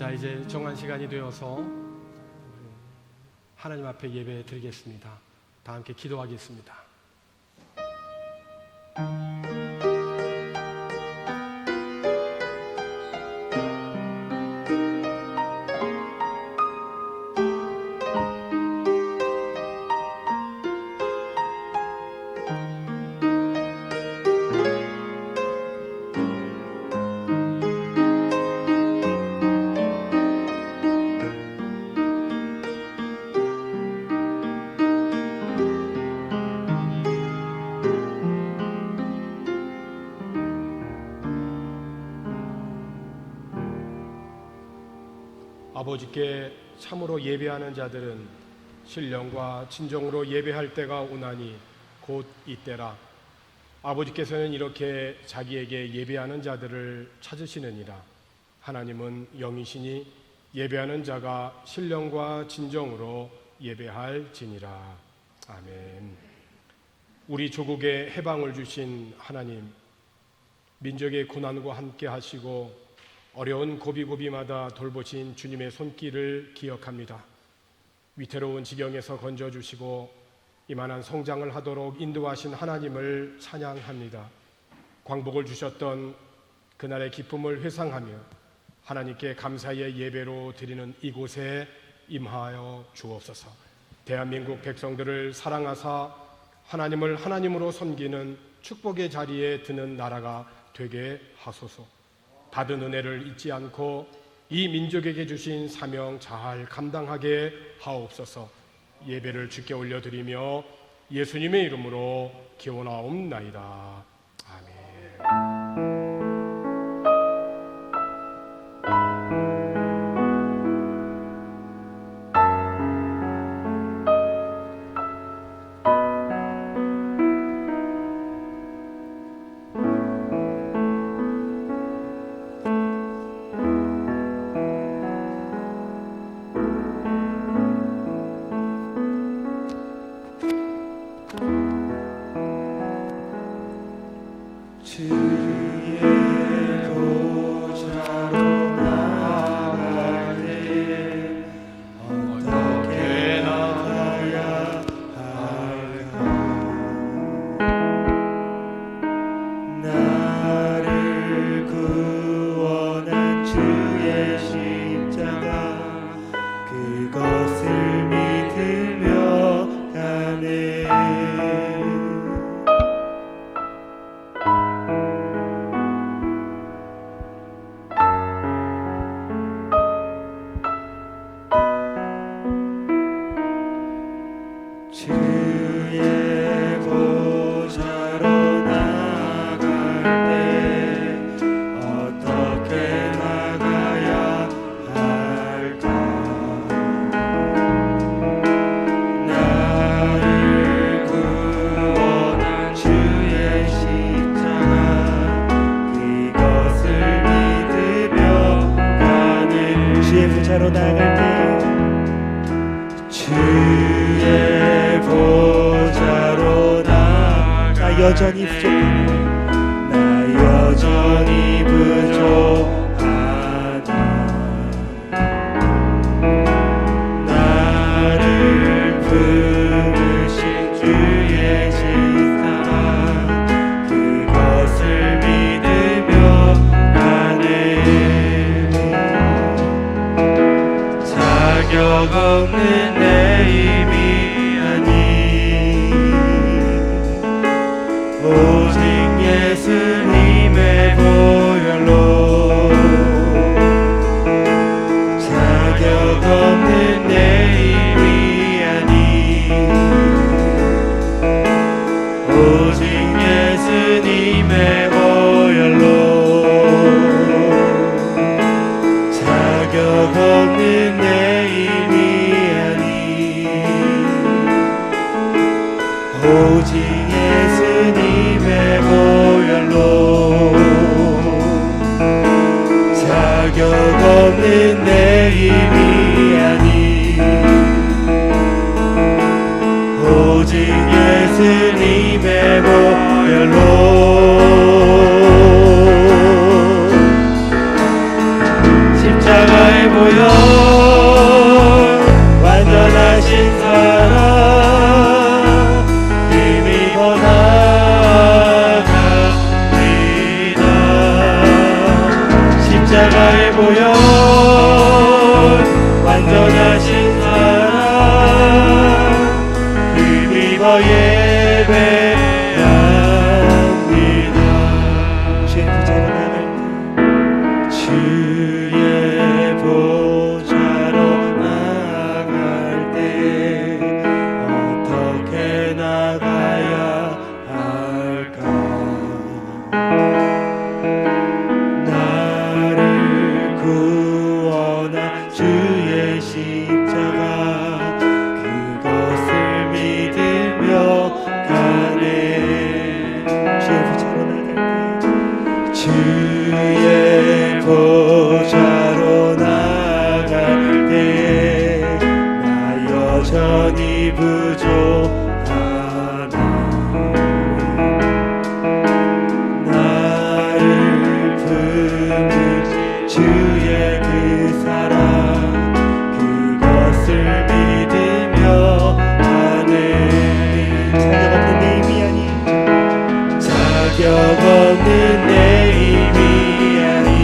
자, 이제 정한 시간이 되어서 하나님 앞에 예배 드리겠습니다. 다 함께 기도하겠습니다. 아버지께 참으로 예배하는 자들은 신령과 진정으로 예배할 때가 오나니 곧 이때라. 아버지께서는 이렇게 자기에게 예배하는 자들을 찾으시느니라. 하나님은 영이시니 예배하는 자가 신령과 진정으로 예배할지니라. 아멘. 우리 조국에 해방을 주신 하나님, 민족의 고난과 함께 하시고 어려운 고비고비마다 돌보신 주님의 손길을 기억합니다. 위태로운 지경에서 건져주시고 이만한 성장을 하도록 인도하신 하나님을 찬양합니다. 광복을 주셨던 그날의 기쁨을 회상하며 하나님께 감사의 예배로 드리는 이곳에 임하여 주옵소서. 대한민국 백성들을 사랑하사 하나님을 하나님으로 섬기는 축복의 자리에 드는 나라가 되게 하소서. 받은 은혜를 잊지 않고 이 민족에게 주신 사명 잘 감당하게 하옵소서. 예배를 주께 올려드리며 예수님의 이름으로 기원하옵나이다. 아멘. 여전히 부족하네. 나 여전히 부족하다. 나를 부르신 주의 신사랑 그것을 믿으며 가네. 자격 없는 내 힘이 아니 오직 예수님의 보혈로 자격 없는 내 힘이 아니 오직 예수님의 보혈로 자격 없는 내 힘이 아니 오직 예수님의 보혈로 자격 없는 내 힘이 아니 오직 예수님의 보혈로 십자가의 십자가의 보혈 완전하신 사랑 힘입어 예배합니다. 주의 보좌로 나갈 때 주의 보좌로 나갈 때 어떻게 나가야 할까? 나를 구원한 주의 십자가 그것을 믿으며 가네. 주의 보좌로 나갈 때 주의 보좌로 나갈 때 나 여전히 부족하나. 나를 품은 주의 그 사랑 그것을 믿으며 가네. 자격 없는 내 힘이 아닌 자격 없는 내 힘이 아닌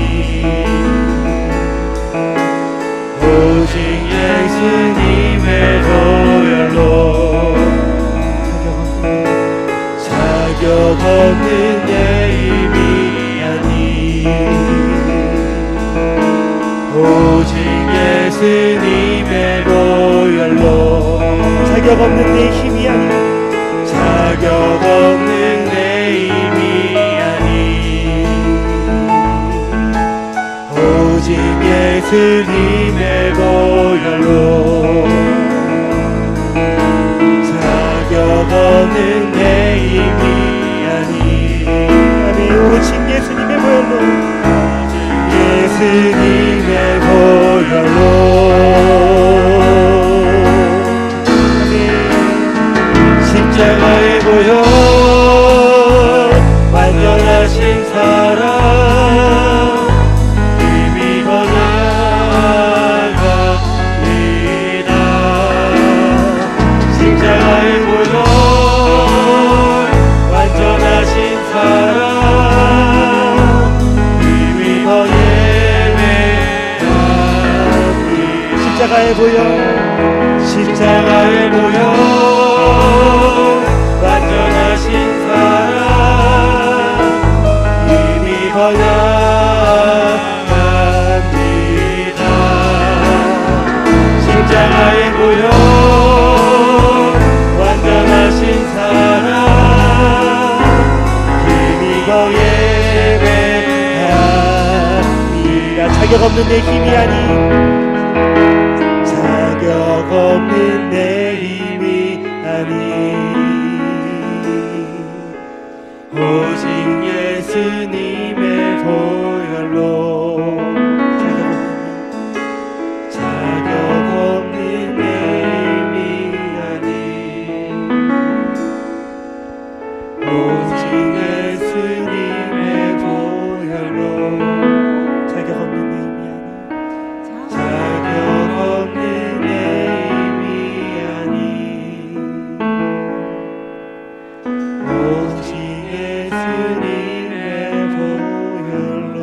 오직 예수님의 보혈로 자격 없는 내 힘이 아닌 오직 예수님의 보혈로 자격 없는 내 힘이 아닌 자격 없는 내 힘이 아닌 오직 예수님의 보혈로 자격 없는 내 힘이 아닌 아멘. 오직 예수님의 보혈로 예수님의 보혈로 아멘. 십자가의 보혈 완전하신 사랑 힘입어 나갑니다. 십자가의 보혈 완전하신 사랑 힘입어 예배합니다. 십자가의 보혈 십자가의 보혈 완전하신 사랑 힘입어 나갑니다. 십자가의 보혈 완전하신 사랑 힘입어 예배합니다. 자격 없는 내 힘이 아닌 자격 없는 내 힘이 아닌 오직 예수님의 보혈로 자격 없는 내 힘이 아닌 오직 예수님의 보혈로 자격 없는 내 힘이 아닌 자격 없는 내 힘이 아닌 오직 예수님의 보혈로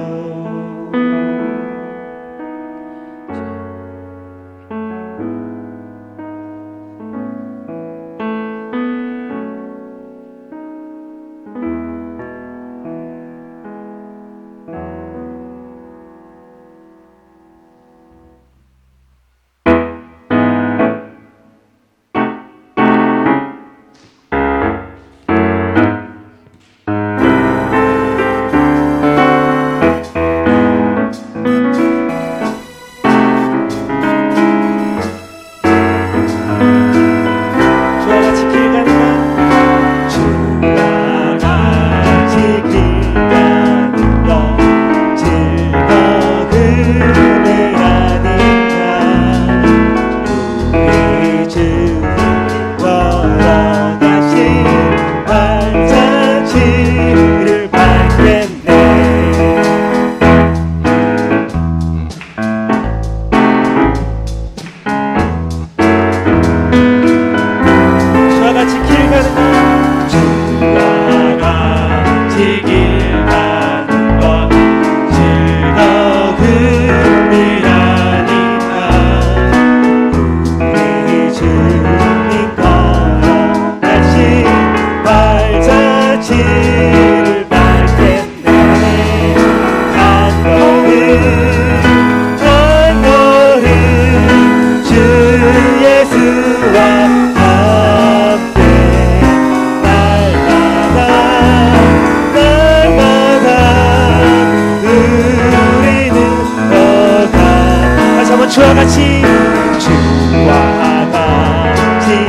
주와 같이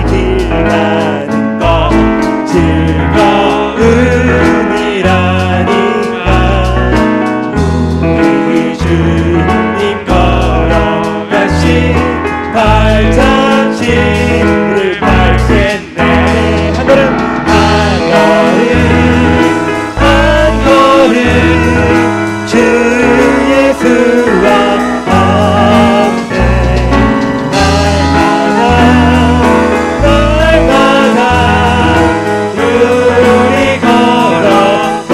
길 가는 것 즐거움이라니까 우리 주님 걸어가신 발자취를 밟겠네. 한 걸음 한 걸음 주 예수와 함께 날마다 우리 걸어가.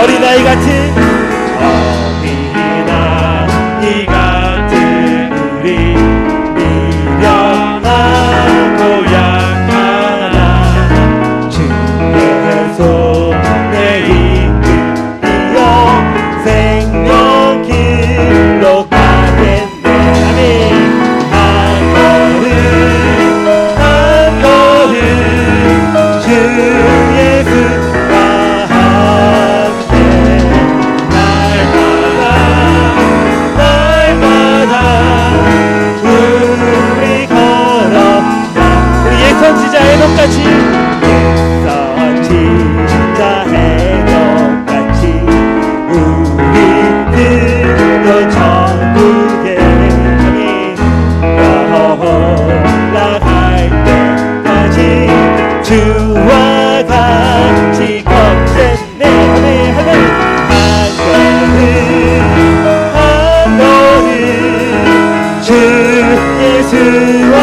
어린아이 같은 우리 미련하고 약하나 주의 손에 이끌려 생명길로 가겠네. 아멘. 한 걸음 주 예수와 함께 날마다 우리 걸어가. 우리 예선지자 해독같이 예선지자 해독같이 우리들도 천국에 올라갈 때까지 주와 같이 걷겠네. 한 걸음 주 예수와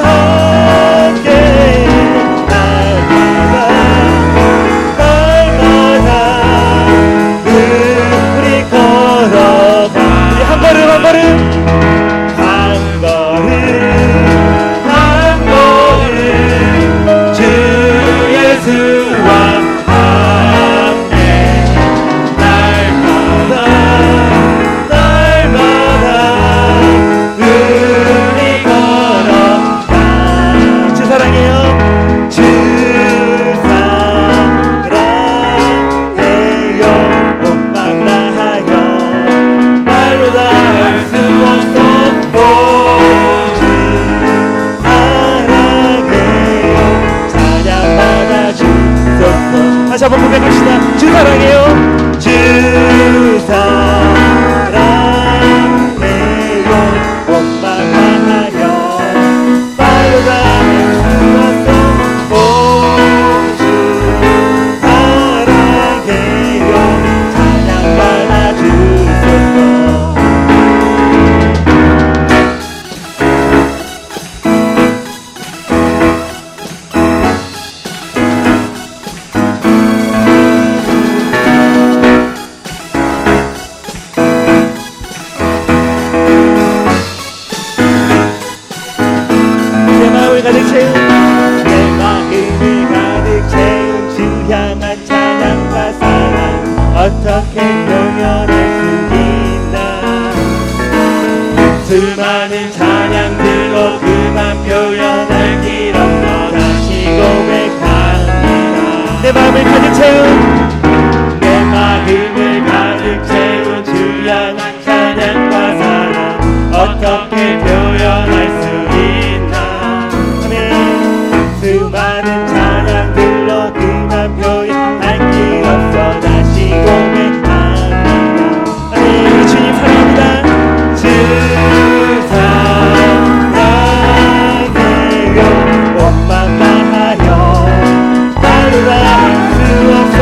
함께 날마다 우리 걸어가. 우리 한 걸음 주 예수와 함께 날마다 우리 걸어가. 주 사랑해요. 주 사랑해요. 옷만 다하여 말로 다 할 수 없어. 주 사랑해요. 찬양 받아 주소서. 다시 한번 고백합시다. 주 사랑해요. 주 사랑해요. 옷만 다하여 말로 다 할 수 없어. 주 사랑해요. 찬양 받아 주소서. 내 마음을 가득 채운 주 향한 찬양과 사랑 어떻게 표현할 수 있나. 수많은 찬양들로 그만 표현할 길 없어 다시 고백합니다. 내 마음을 가득 채운 주 향한 찬양과 사랑 어떻게 표현할 수 있나. 수많은 찬양들로 그만 표현할 길 없어 다시 고백합니다. 아멘. 우리 주님 사랑합니다. 주 사랑해요. 옷만 다하여 말로 다 할 수 없어.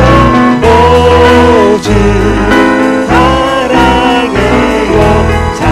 주 사랑해요. 찬양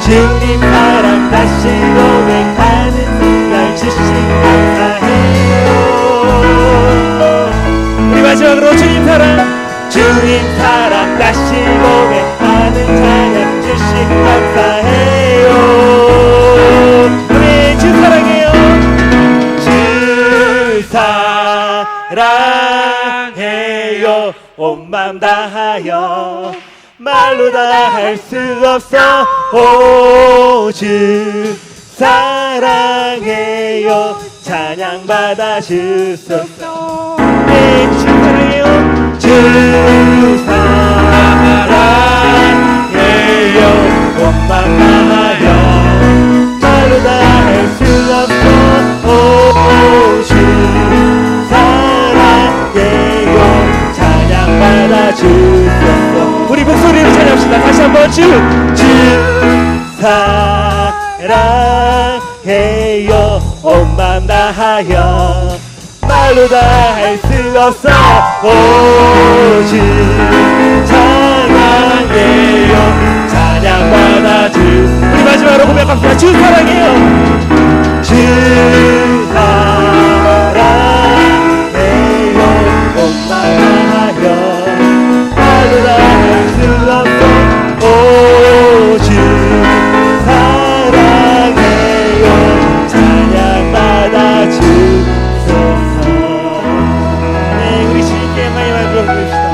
주님 사랑 다시 고백하는 날 주신 감사해요. 우리 마지막으로 주님 사랑 다시 고백하는 찬양 주신 감사해요. 우리 주 사랑해요. 주 사랑해요. 온 맘 다하여 말로 다 할 수 없어. 오 주 사랑해요. 찬양 받아 주소서. 네, 주 사랑해요. 주 사랑해요. 온 맘 다하여 말로 다 할 수 없어. 오 주 사랑해요. 찬양 받아 주소서. 우리 목소리로 찬양합시다. 다시 한번 주 사랑해요. 온 맘 다하여 말로 다 할 수 없어. 오직 찬양해요. 찬양 받아 주. 우리 마지막으로 고백합시다. 주 사랑해요. 주 사랑해요. 온 맘 다하여 말로 다 할 수 없어. 오직 사랑해요. 찬양 받아 주소서. 네, 우리 주님께 많이 부르십시다. 아멘.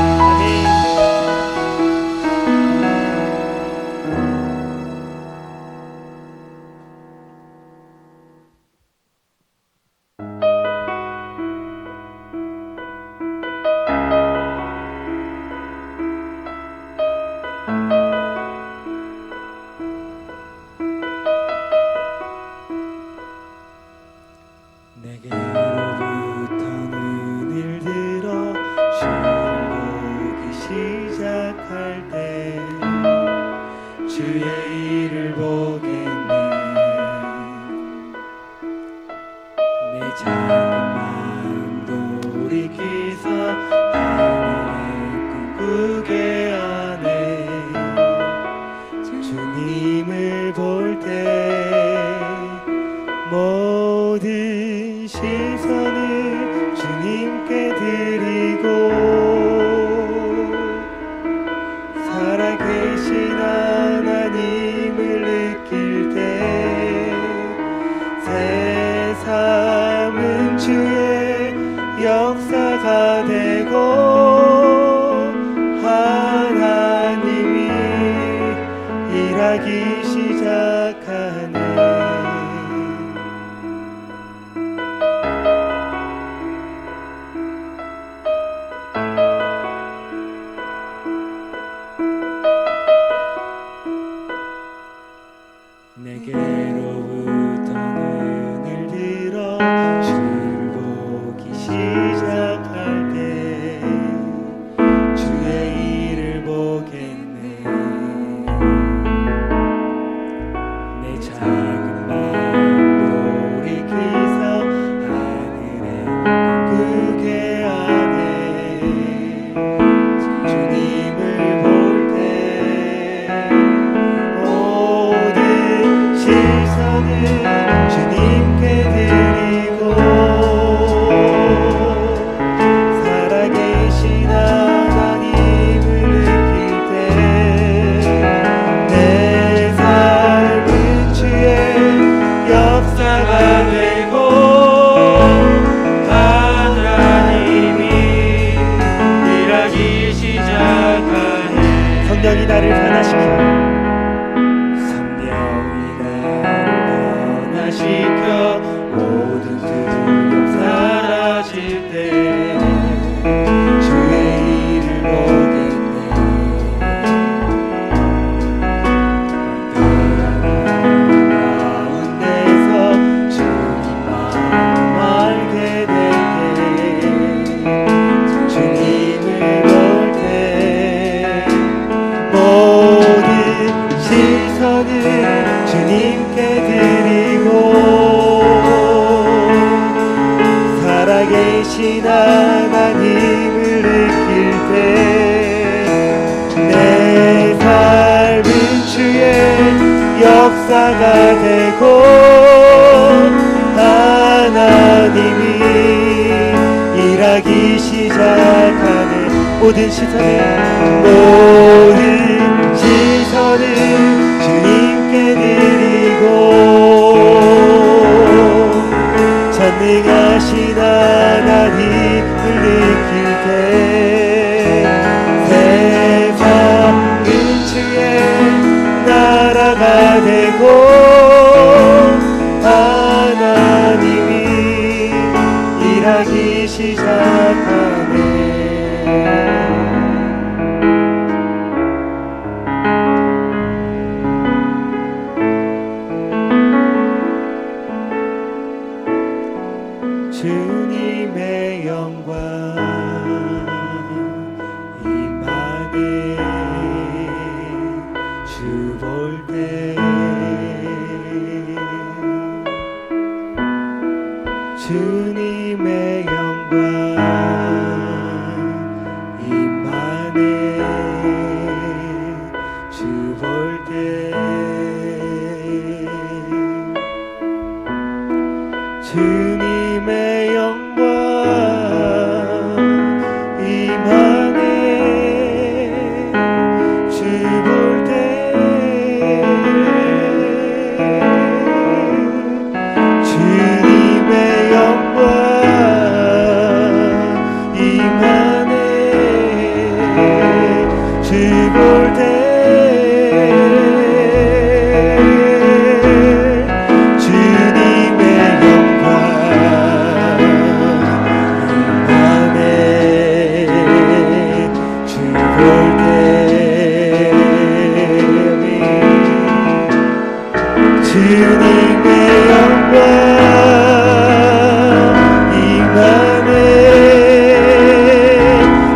내게로부터 눈을 들어 주를 보기 시작할 때 주의 일을 보겠네. 내 작은 마음도 돌이키서 하늘에 꿈꾸게 하네. 주님을 볼 때 모든 시선을 주님께 드리고 살아계신 하나님을 느낄 때 새 삶은 주의 역사가 되고 하나님이 일하기 시작하네. 내게로부터 눈을 들어 주를 보기 시작할 때 주의 일을 보겠네. 내 작은 마음 돌이키서 하늘에 꿈꾸게 하네. 주님을 볼 때 시선을 주님께 드리고 살아계신 하나님을 느낄 때 내 삶은 주의 역사가 되고 하나님이 일하기 시작하네. 성령이 나를 변화시켜 시켜 모든 두려움 사라질 때 주의 일을 보겠네. 가운데서 주님만 알게 될 때 주님을 볼 때 모든 역사가 되고 하나님이 일하기 시작하네. 모든 시선을 주님께 드리고 전능하신 하나님을 느낄 때 세상 근처에 나라가 되고 하나님이 일하기 시작하네. 주님의 영광 임하네. 주 볼 때 주님의 영광 임하네. 주 볼 때 주님의 영광 임하네. 주 볼 때 주님의 영광 임하네. 주 볼 때 주님의 영광 임하네.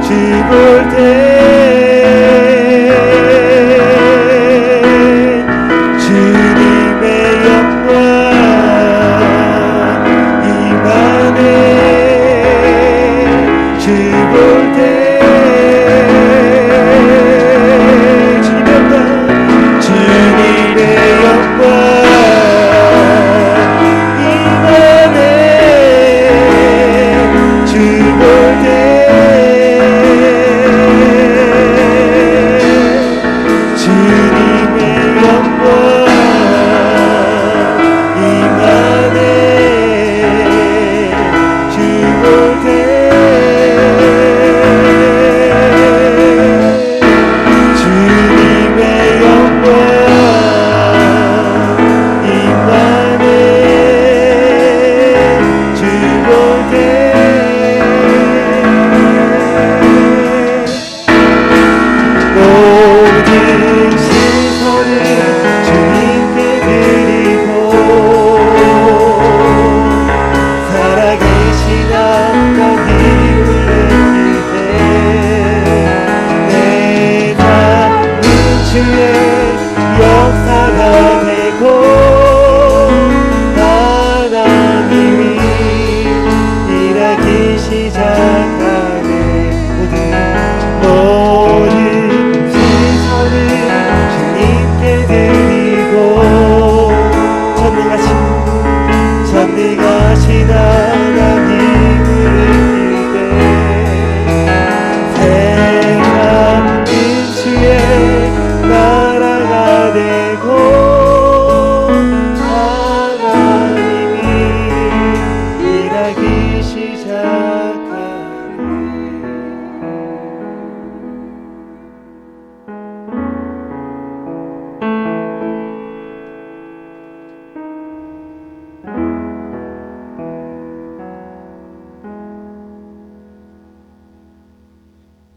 주 볼 때 주님의 영광 임하네. 주 볼 때 주님의 영광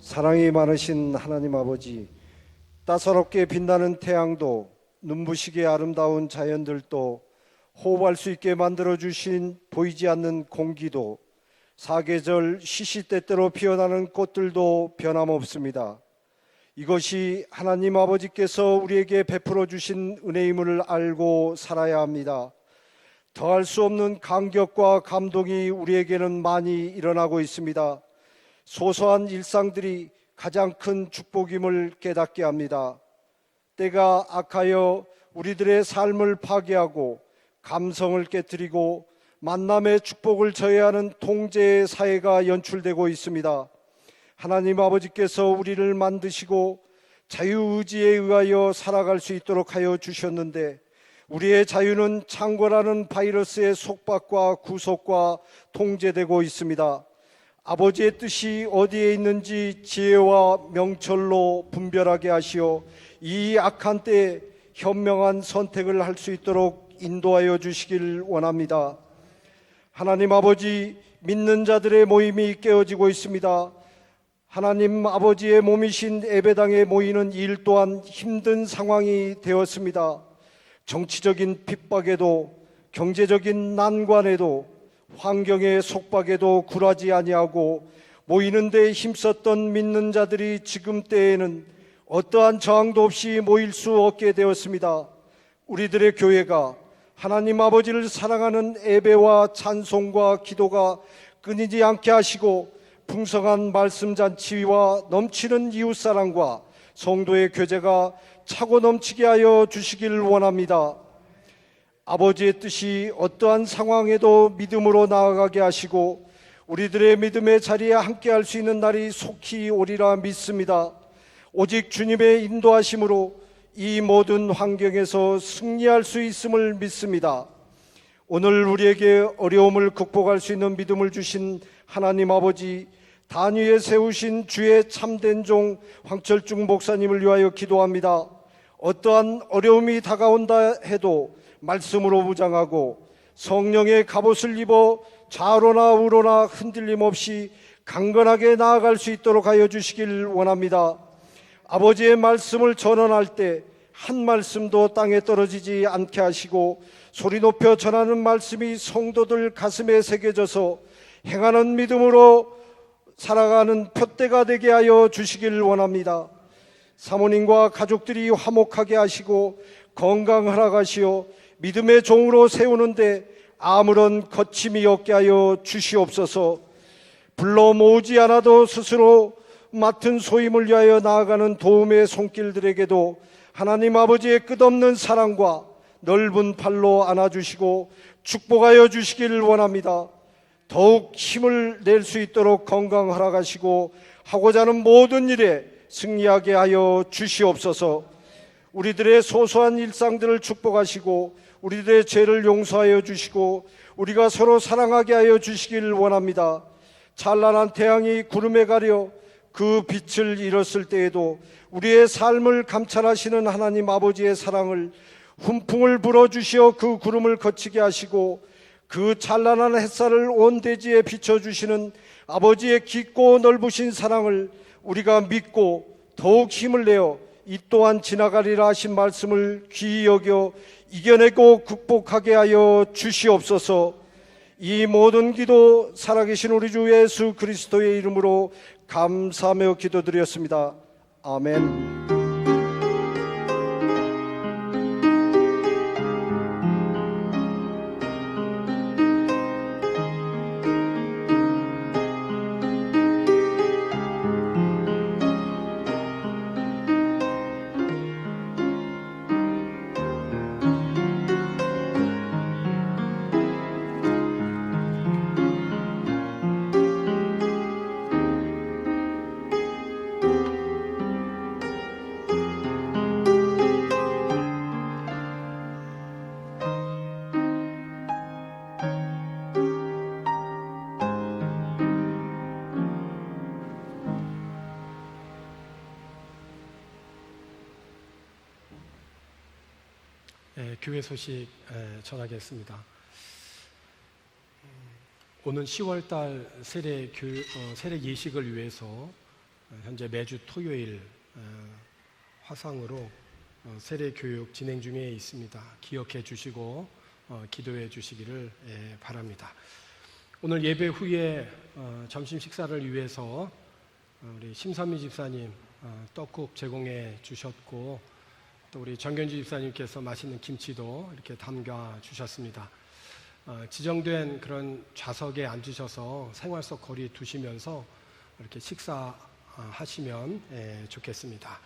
사랑이 많으신 하나님 아버지, 따사롭게 빛나는 태양도 눈부시게 아름다운 자연들도 호흡할 수 있게 만들어주신 보이지 않는 공기도 사계절 시시때때로 피어나는 꽃들도 변함없습니다. 이것이 하나님 아버지께서 우리에게 베풀어 주신 은혜임을 알고 살아야 합니다. 더할 수 없는 감격과 감동이 우리에게는 많이 일어나고 있습니다. 소소한 일상들이 가장 큰 축복임을 깨닫게 합니다. 때가 악하여 우리들의 삶을 파괴하고 감성을 깨뜨리고 만남의 축복을 저해하는 통제의 사회가 연출되고 있습니다. 하나님 아버지께서 우리를 만드시고 자유의지에 의하여 살아갈 수 있도록 하여 주셨는데, 우리의 자유는 창궐하는 바이러스의 속박과 구속과 통제되고 있습니다. 아버지의 뜻이 어디에 있는지 지혜와 명철로 분별하게 하시어 이 악한 때에 현명한 선택을 할 수 있도록 인도하여 주시길 원합니다. 하나님 아버지, 믿는 자들의 모임이 깨어지고 있습니다. 하나님 아버지의 몸이신 예배당에 모이는 일 또한 힘든 상황이 되었습니다. 정치적인 핍박에도, 경제적인 난관에도, 환경의 속박에도 굴하지 아니하고 모이는 데 힘썼던 믿는 자들이 지금 때에는 어떠한 저항도 없이 모일 수 없게 되었습니다. 우리들의 교회가 하나님 아버지를 사랑하는 예배와 찬송과 기도가 끊이지 않게 하시고 풍성한 말씀 잔치와 넘치는 이웃사랑과 성도의 교제가 차고 넘치게 하여 주시길 원합니다. 아버지의 뜻이 어떠한 상황에도 믿음으로 나아가게 하시고 우리들의 믿음의 자리에 함께 할 수 있는 날이 속히 오리라 믿습니다. 오직 주님의 인도하심으로 이 모든 환경에서 승리할 수 있음을 믿습니다. 오늘 우리에게 어려움을 극복할 수 있는 믿음을 주신 하나님 아버지, 단위에 세우신 주의 참된 종 황철중 목사님을 위하여 기도합니다. 어떠한 어려움이 다가온다 해도 말씀으로 무장하고 성령의 갑옷을 입어 좌로나 우로나 흔들림 없이 강건하게 나아갈 수 있도록 하여 주시길 원합니다. 아버지의 말씀을 전언할 때 한 말씀도 땅에 떨어지지 않게 하시고 소리 높여 전하는 말씀이 성도들 가슴에 새겨져서 행하는 믿음으로 살아가는 표대가 되게 하여 주시길 원합니다. 사모님과 가족들이 화목하게 하시고 건강하라 하시어 믿음의 종으로 세우는데 아무런 거침이 없게 하여 주시옵소서. 불러 모으지 않아도 스스로 맡은 소임을 위하여 나아가는 도움의 손길들에게도 하나님 아버지의 끝없는 사랑과 넓은 팔로 안아주시고 축복하여 주시길 원합니다. 더욱 힘을 낼 수 있도록 건강하라 하시고 하고자 하는 모든 일에 승리하게 하여 주시옵소서. 우리들의 소소한 일상들을 축복하시고 우리들의 죄를 용서하여 주시고 우리가 서로 사랑하게 하여 주시길 원합니다. 찬란한 태양이 구름에 가려 그 빛을 잃었을 때에도 우리의 삶을 감찰하시는 하나님 아버지의 사랑을 훈풍을 불어주시어 그 구름을 거치게 하시고 그 찬란한 햇살을 온 대지에 비춰주시는 아버지의 깊고 넓으신 사랑을 우리가 믿고 더욱 힘을 내어 이 또한 지나가리라 하신 말씀을 귀히 여겨 이겨내고 극복하게 하여 주시옵소서. 이 모든 기도 살아계신 우리 주 예수 그리스도의 이름으로 감사하며 기도드렸습니다. 아멘. 교회 소식 전하겠습니다. 오는 10월달 세례 예식을 위해서 현재 매주 토요일 화상으로 세례 교육 진행 중에 있습니다. 기억해 주시고 기도해 주시기를 바랍니다. 오늘 예배 후에 점심 식사를 위해서 우리 심선미 집사님 떡국 제공해 주셨고 또 우리 정견주 집사님께서 맛있는 김치도 이렇게 담가 주셨습니다. 지정된 그런 좌석에 앉으셔서 생활 속 거리 두시면서 이렇게 식사하시면 좋겠습니다.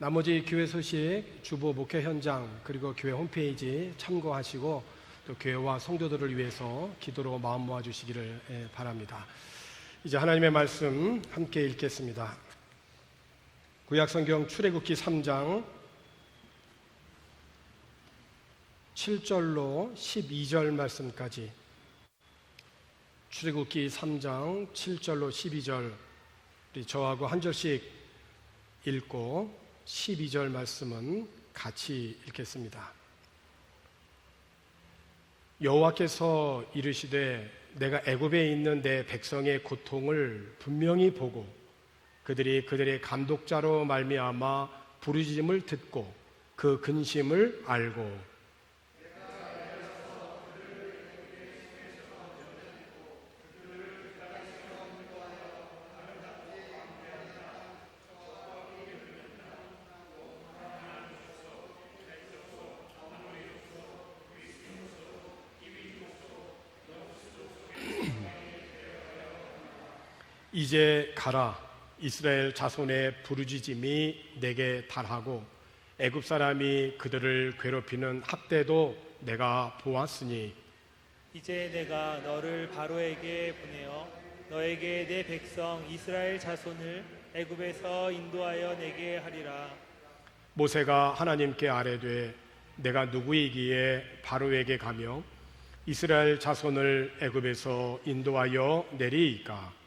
나머지 교회 소식, 주보 목회 현장, 그리고 교회 홈페이지 참고하시고 또 교회와 성도들을 위해서 기도로 마음 모아주시기를 바랍니다. 이제 하나님의 말씀 함께 읽겠습니다. 구약성경 출애굽기 3장 7절로 12절 말씀까지, 출애굽기 3장 7절로 12절, 우리 저하고 한 절씩 읽고 12절 말씀은 같이 읽겠습니다. 여호와께서 이르시되 내가 애굽에 있는 내 백성의 고통을 분명히 보고 그들이 그들의 감독자로 말미암아 부르짖음을 듣고 그 근심을 알고 이제 가라. 이스라엘 자손의 부르짖음이 내게 달하고 애굽 사람이 그들을 괴롭히는 학대도 내가 보았으니 이제 내가 너를 바로에게 보내어 너에게 내 백성 이스라엘 자손을 애굽에서 인도하여 내게 하리라. 모세가 하나님께 아뢰되 내가 누구이기에 바로에게 가며 이스라엘 자손을 애굽에서 인도하여 내리이까?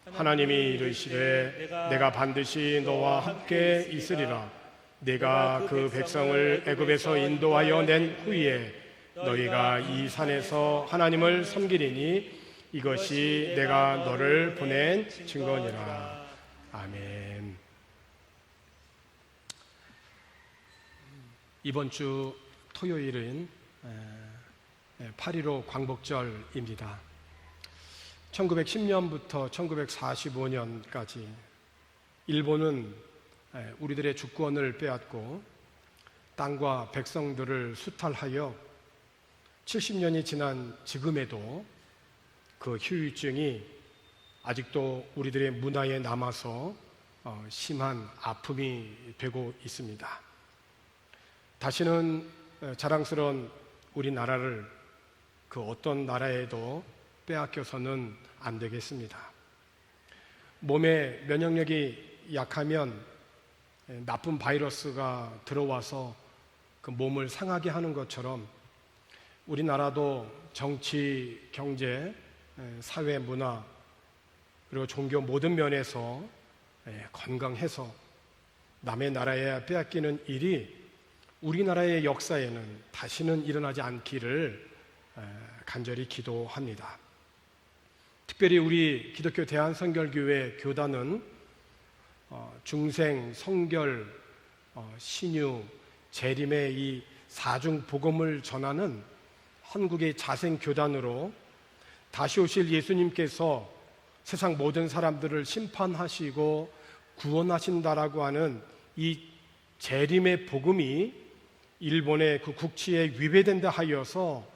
하나님이 이르시되 내가 반드시 너와 함께 있으리라. 내가 그 백성을 애굽에서 인도하여 낸 후에 너희가 이 산에서 하나님을 섬기리니 이것이 내가 너를 보낸 증거니라. 아멘. 이번 주 토요일은 8.15 광복절입니다. 1910년부터 1945년까지 일본은 우리들의 주권을 빼앗고 땅과 백성들을 수탈하여 70년이 지난 지금에도 그 후유증이 아직도 우리들의 문화에 남아서 심한 아픔이 되고 있습니다. 다시는 자랑스러운 우리나라를 그 어떤 나라에도 빼앗겨서는 안 되겠습니다. 몸의 면역력이 약하면 나쁜 바이러스가 들어와서 그 몸을 상하게 하는 것처럼 우리나라도 정치, 경제, 사회, 문화 그리고 종교 모든 면에서 건강해서 남의 나라에 빼앗기는 일이 우리나라의 역사에는 다시는 일어나지 않기를 간절히 기도합니다. 특별히 우리 기독교 대한성결교회 교단은 중생, 성결, 신유, 재림의 이 사중 복음을 전하는 한국의 자생교단으로 다시 오실 예수님께서 세상 모든 사람들을 심판하시고 구원하신다라고 하는 이 재림의 복음이 일본의 그 국치에 위배된다 하여서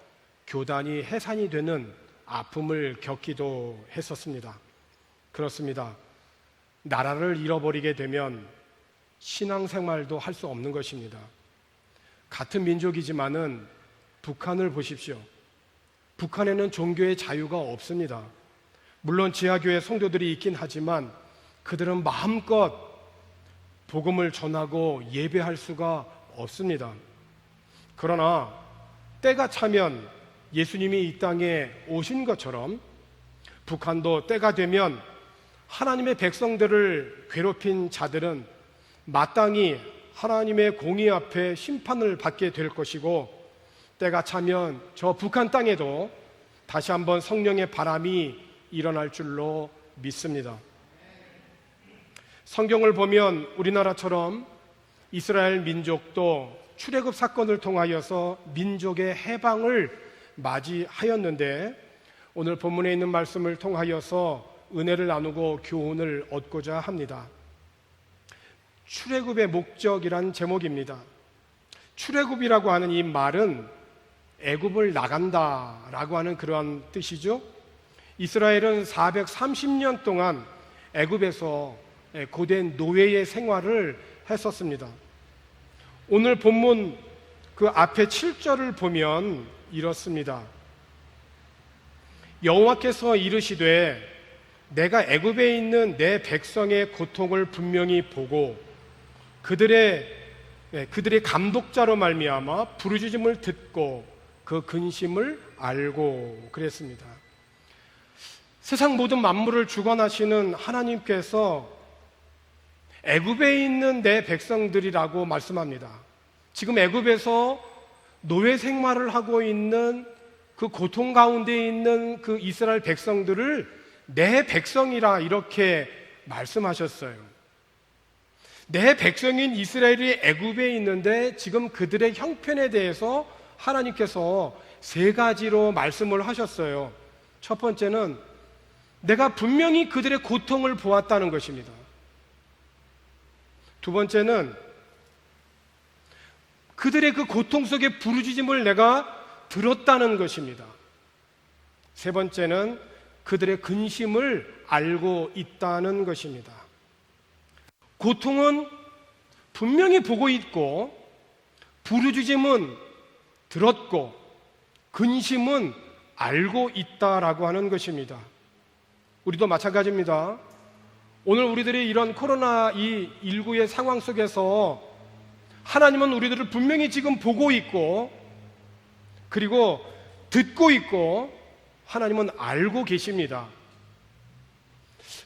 교단이 해산이 되는 아픔을 겪기도 했었습니다. 그렇습니다. 나라를 잃어버리게 되면 신앙생활도 할 수 없는 것입니다. 같은 민족이지만은 북한을 보십시오. 북한에는 종교의 자유가 없습니다. 물론 지하교회 성도들이 있긴 하지만 그들은 마음껏 복음을 전하고 예배할 수가 없습니다. 그러나 때가 차면 예수님이 이 땅에 오신 것처럼 북한도 때가 되면 하나님의 백성들을 괴롭힌 자들은 마땅히 하나님의 공의 앞에 심판을 받게 될 것이고 때가 차면 저 북한 땅에도 다시 한번 성령의 바람이 일어날 줄로 믿습니다. 성경을 보면 우리나라처럼 이스라엘 민족도 출애굽 사건을 통하여서 민족의 해방을 맞이하였는데 오늘 본문에 있는 말씀을 통하여서 은혜를 나누고 교훈을 얻고자 합니다. 출애굽의 목적이란 제목입니다. 출애굽이라고 하는 이 말은 애굽을 나간다라고 하는 그러한 뜻이죠. 이스라엘은 430년 동안 애굽에서 고된 노예의 생활을 했었습니다. 오늘 본문 그 앞에 7절을 보면 이렇습니다. 여호와께서 이르시되 내가 애굽에 있는 내 백성의 고통을 분명히 보고 그들의 감독자로 말미암아 부르짖음을 듣고 그 근심을 알고 그랬습니다. 세상 모든 만물을 주관하시는 하나님께서 애굽에 있는 내 백성들이라고 말씀합니다. 지금 애굽에서 노예 생활을 하고 있는 그 고통 가운데 있는 그 이스라엘 백성들을 내 백성이라 이렇게 말씀하셨어요. 내 백성인 이스라엘이 애굽에 있는데 지금 그들의 형편에 대해서 하나님께서 세 가지로 말씀을 하셨어요. 첫 번째는 내가 분명히 그들의 고통을 보았다는 것입니다. 두 번째는 그들의 그 고통 속의 부르짖음을 내가 들었다는 것입니다. 세 번째는 그들의 근심을 알고 있다는 것입니다. 고통은 분명히 보고 있고 부르짖음은 들었고 근심은 알고 있다라고 하는 것입니다. 우리도 마찬가지입니다. 오늘 우리들이 이런 코로나19의 상황 속에서 하나님은 우리들을 분명히 지금 보고 있고 그리고 듣고 있고 하나님은 알고 계십니다.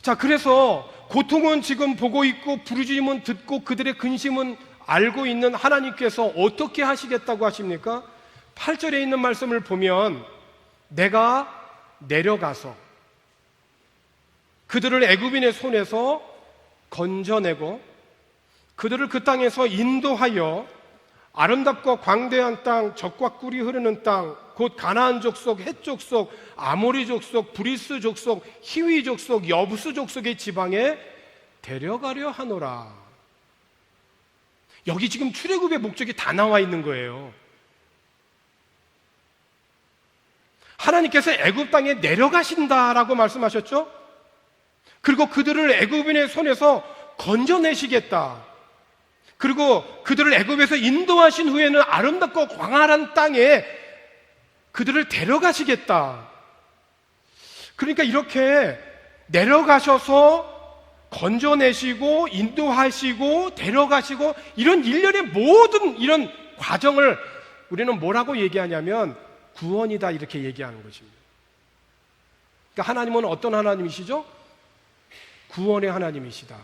자, 그래서 고통은 지금 보고 있고 부르짖음은 듣고 그들의 근심은 알고 있는 하나님께서 어떻게 하시겠다고 하십니까? 8절에 있는 말씀을 보면 내가 내려가서 그들을 애굽인의 손에서 건져내고 그들을 그 땅에서 인도하여 아름답고 광대한 땅, 젖과 꿀이 흐르는 땅, 곧 가나안 족속, 헷 족속, 아모리 족속, 브리스 족속, 히위 족속, 여부스 족속의 지방에 데려가려 하노라. 여기 지금 출애굽의 목적이 다 나와 있는 거예요. 하나님께서 애굽 땅에 내려가신다라고 말씀하셨죠? 그리고 그들을 애굽인의 손에서 건져내시겠다. 그리고 그들을 애굽에서 인도하신 후에는 아름답고 광활한 땅에 그들을 데려가시겠다. 그러니까 이렇게 내려가셔서 건져내시고 인도하시고 데려가시고 이런 일련의 모든 이런 과정을 우리는 뭐라고 얘기하냐면 구원이다 이렇게 얘기하는 것입니다. 그러니까 하나님은 어떤 하나님이시죠? 구원의 하나님이시다.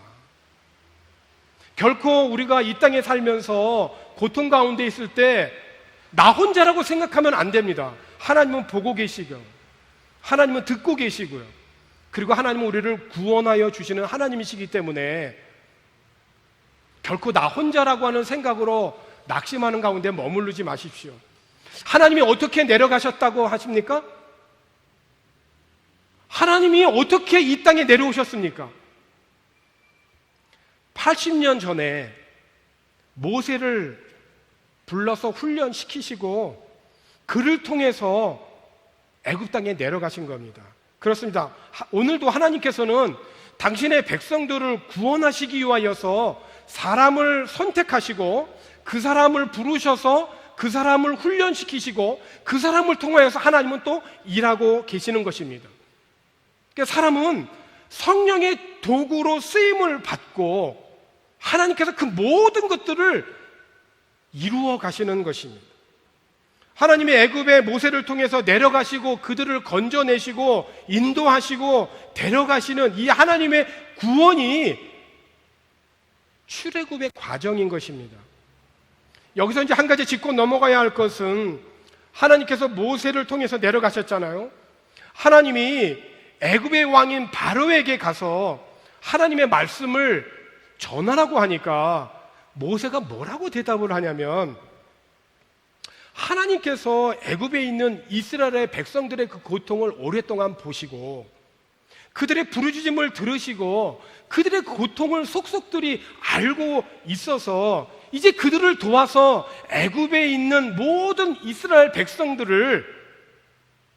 결코 우리가 이 땅에 살면서 고통 가운데 있을 때 나 혼자라고 생각하면 안 됩니다. 하나님은 보고 계시고 하나님은 듣고 계시고요. 그리고 하나님은 우리를 구원하여 주시는 하나님이시기 때문에 결코 나 혼자라고 하는 생각으로 낙심하는 가운데 머무르지 마십시오. 하나님이 어떻게 내려가셨다고 하십니까? 하나님이 어떻게 이 땅에 내려오셨습니까? 80년 전에 모세를 불러서 훈련시키시고 그를 통해서 애굽 땅에 내려가신 겁니다. 그렇습니다. 오늘도 하나님께서는 당신의 백성들을 구원하시기 위하여서 사람을 선택하시고 그 사람을 부르셔서 그 사람을 훈련시키시고 그 사람을 통하여서 하나님은 또 일하고 계시는 것입니다. 그러니까 사람은 성령의 도구로 쓰임을 받고 하나님께서 그 모든 것들을 이루어 가시는 것입니다. 하나님이 애굽에 모세를 통해서 내려가시고 그들을 건져내시고 인도하시고 데려가시는 이 하나님의 구원이 출애굽의 과정인 것입니다. 여기서 이제 한 가지 짚고 넘어가야 할 것은 하나님께서 모세를 통해서 내려가셨잖아요. 하나님이 애굽의 왕인 바로에게 가서 하나님의 말씀을 전하라고 하니까 모세가 뭐라고 대답을 하냐면 하나님께서 애굽에 있는 이스라엘의 백성들의 그 고통을 오랫동안 보시고 그들의 부르짖음을 들으시고 그들의 고통을 속속들이 알고 있어서 이제 그들을 도와서 애굽에 있는 모든 이스라엘 백성들을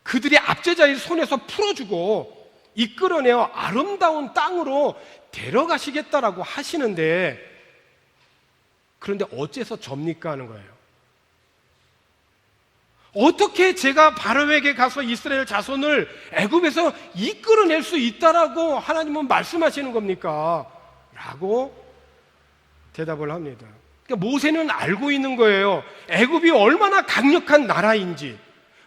그들의 압제자의 손에서 풀어주고 이끌어내어 아름다운 땅으로 데려가시겠다라고 하시는데 그런데 어째서 접니까 하는 거예요. 어떻게 제가 바로에게 가서 이스라엘 자손을 애굽에서 이끌어낼 수 있다라고 하나님은 말씀하시는 겁니까? 라고 대답을 합니다. 그러니까 모세는 알고 있는 거예요. 애굽이 얼마나 강력한 나라인지.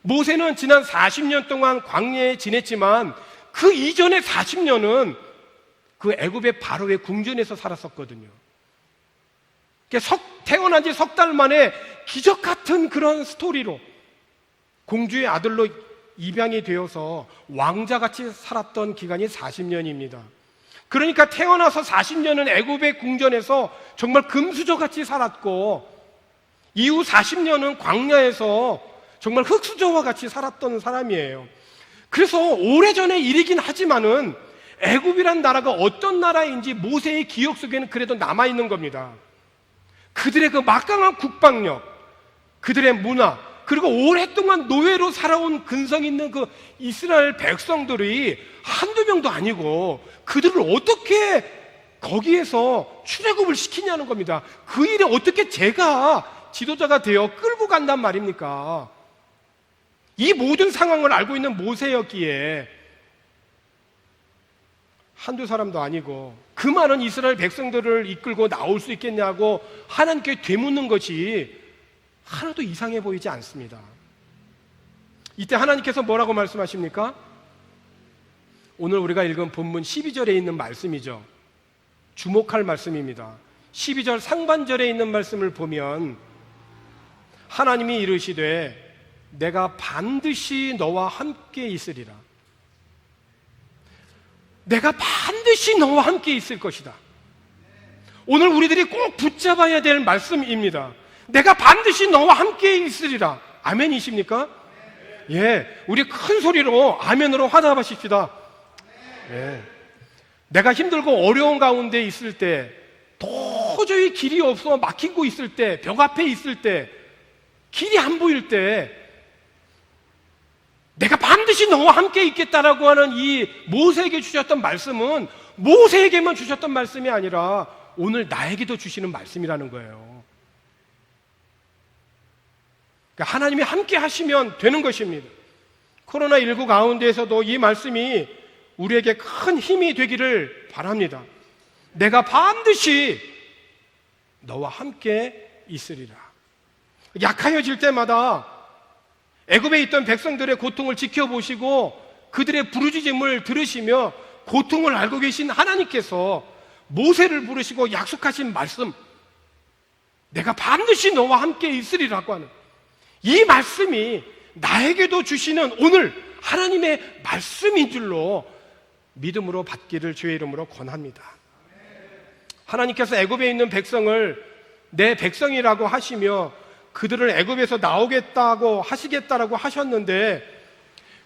모세는 지난 40년 동안 광야에 지냈지만 그 이전의 40년은 그 애굽의 바로의 궁전에서 살았었거든요. 그러니까 태어난 지 석 달 만에 기적 같은 그런 스토리로 공주의 아들로 입양이 되어서 왕자같이 살았던 기간이 40년입니다. 그러니까 태어나서 40년은 애굽의 궁전에서 정말 금수저같이 살았고 이후 40년은 광야에서 정말 흙수저와 같이 살았던 사람이에요. 그래서 오래전의 일이긴 하지만은 애굽이란 나라가 어떤 나라인지 모세의 기억 속에는 그래도 남아있는 겁니다. 그들의 그 막강한 국방력, 그들의 문화, 그리고 오랫동안 노예로 살아온 근성 있는 그 이스라엘 백성들이 한두 명도 아니고 그들을 어떻게 거기에서 출애굽을 시키냐는 겁니다. 그 일에 어떻게 제가 지도자가 되어 끌고 간단 말입니까? 이 모든 상황을 알고 있는 모세였기에 한두 사람도 아니고 그 많은 이스라엘 백성들을 이끌고 나올 수 있겠냐고 하나님께 되묻는 것이 하나도 이상해 보이지 않습니다. 이때 하나님께서 뭐라고 말씀하십니까? 오늘 우리가 읽은 본문 12절에 있는 말씀이죠. 주목할 말씀입니다. 12절 상반절에 있는 말씀을 보면 하나님이 이르시되 내가 반드시 너와 함께 있으리라. 내가 반드시 너와 함께 있을 것이다. 오늘 우리들이 꼭 붙잡아야 될 말씀입니다. 내가 반드시 너와 함께 있으리라. 아멘이십니까? 예, 우리 큰 소리로 아멘으로 화답하십시다. 예. 내가 힘들고 어려운 가운데 있을 때, 도저히 길이 없어 막히고 있을 때, 벽 앞에 있을 때, 길이 안 보일 때 내가 반드시 너와 함께 있겠다라고 하는 이 모세에게 주셨던 말씀은 모세에게만 주셨던 말씀이 아니라 오늘 나에게도 주시는 말씀이라는 거예요. 그러니까 하나님이 함께 하시면 되는 것입니다. 코로나19 가운데에서도 이 말씀이 우리에게 큰 힘이 되기를 바랍니다. 내가 반드시 너와 함께 있으리라. 약하여질 때마다 애굽에 있던 백성들의 고통을 지켜보시고 그들의 부르짖음을 들으시며 고통을 알고 계신 하나님께서 모세를 부르시고 약속하신 말씀, 내가 반드시 너와 함께 있으리라고 하는 이 말씀이 나에게도 주시는 오늘 하나님의 말씀인 줄로 믿음으로 받기를 주의 이름으로 권합니다. 하나님께서 애굽에 있는 백성을 내 백성이라고 하시며 그들을 애굽에서 나오겠다고 하시겠다라고 하셨는데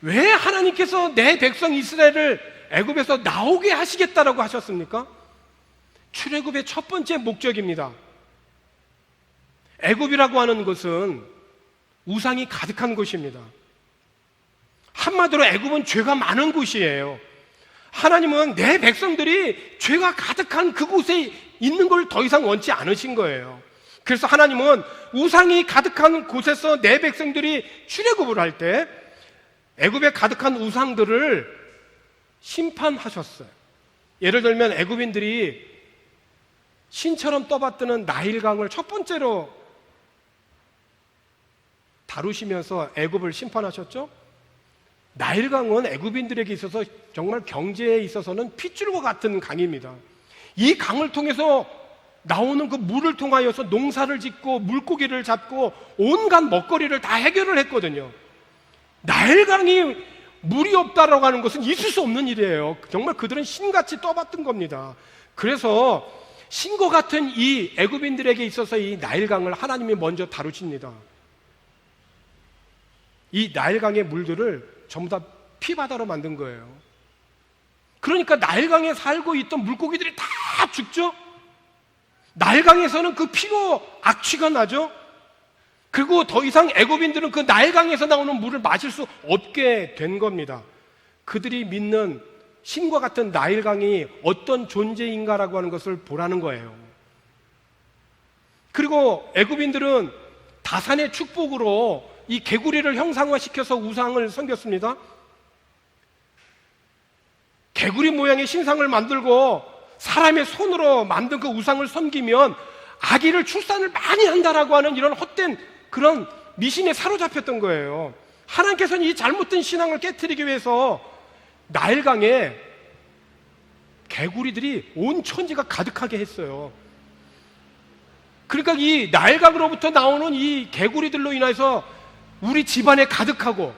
왜 하나님께서 내 백성 이스라엘을 애굽에서 나오게 하시겠다라고 하셨습니까? 출애굽의 첫 번째 목적입니다. 애굽이라고 하는 것은 우상이 가득한 곳입니다. 한마디로 애굽은 죄가 많은 곳이에요. 하나님은 내 백성들이 죄가 가득한 그곳에 있는 걸 더 이상 원치 않으신 거예요. 그래서 하나님은 우상이 가득한 곳에서 내 백성들이 출애굽을 할 때 애굽에 가득한 우상들을 심판하셨어요. 예를 들면 애굽인들이 신처럼 떠받드는 나일강을 첫 번째로 다루시면서 애굽을 심판하셨죠. 나일강은 애굽인들에게 있어서 정말 경제에 있어서는 핏줄과 같은 강입니다. 이 강을 통해서 나오는 그 물을 통하여서 농사를 짓고 물고기를 잡고 온갖 먹거리를 다 해결을 했거든요. 나일강이 물이 없다라고 하는 것은 있을 수 없는 일이에요. 정말 그들은 신같이 떠받든 겁니다. 그래서 신과 같은 이 애굽인들에게 있어서 이 나일강을 하나님이 먼저 다루십니다. 이 나일강의 물들을 전부 다 피바다로 만든 거예요. 그러니까 나일강에 살고 있던 물고기들이 다 죽죠. 나일강에서는 그 피로 악취가 나죠. 그리고 더 이상 애굽인들은 그 나일강에서 나오는 물을 마실 수 없게 된 겁니다. 그들이 믿는 신과 같은 나일강이 어떤 존재인가라고 하는 것을 보라는 거예요. 그리고 그리고 애굽인들은 다산의 축복으로 이 개구리를 형상화시켜서 우상을 섬겼습니다. 개구리 모양의 신상을 만들고 사람의 손으로 만든 그 우상을 섬기면 아기를 출산을 많이 한다라고 하는 이런 헛된 그런 미신에 사로잡혔던 거예요. 하나님께서는 이 잘못된 신앙을 깨트리기 위해서 나일강에 개구리들이 온 천지가 가득하게 했어요. 그러니까 이 나일강으로부터 나오는 이 개구리들로 인해서 우리 집안에 가득하고,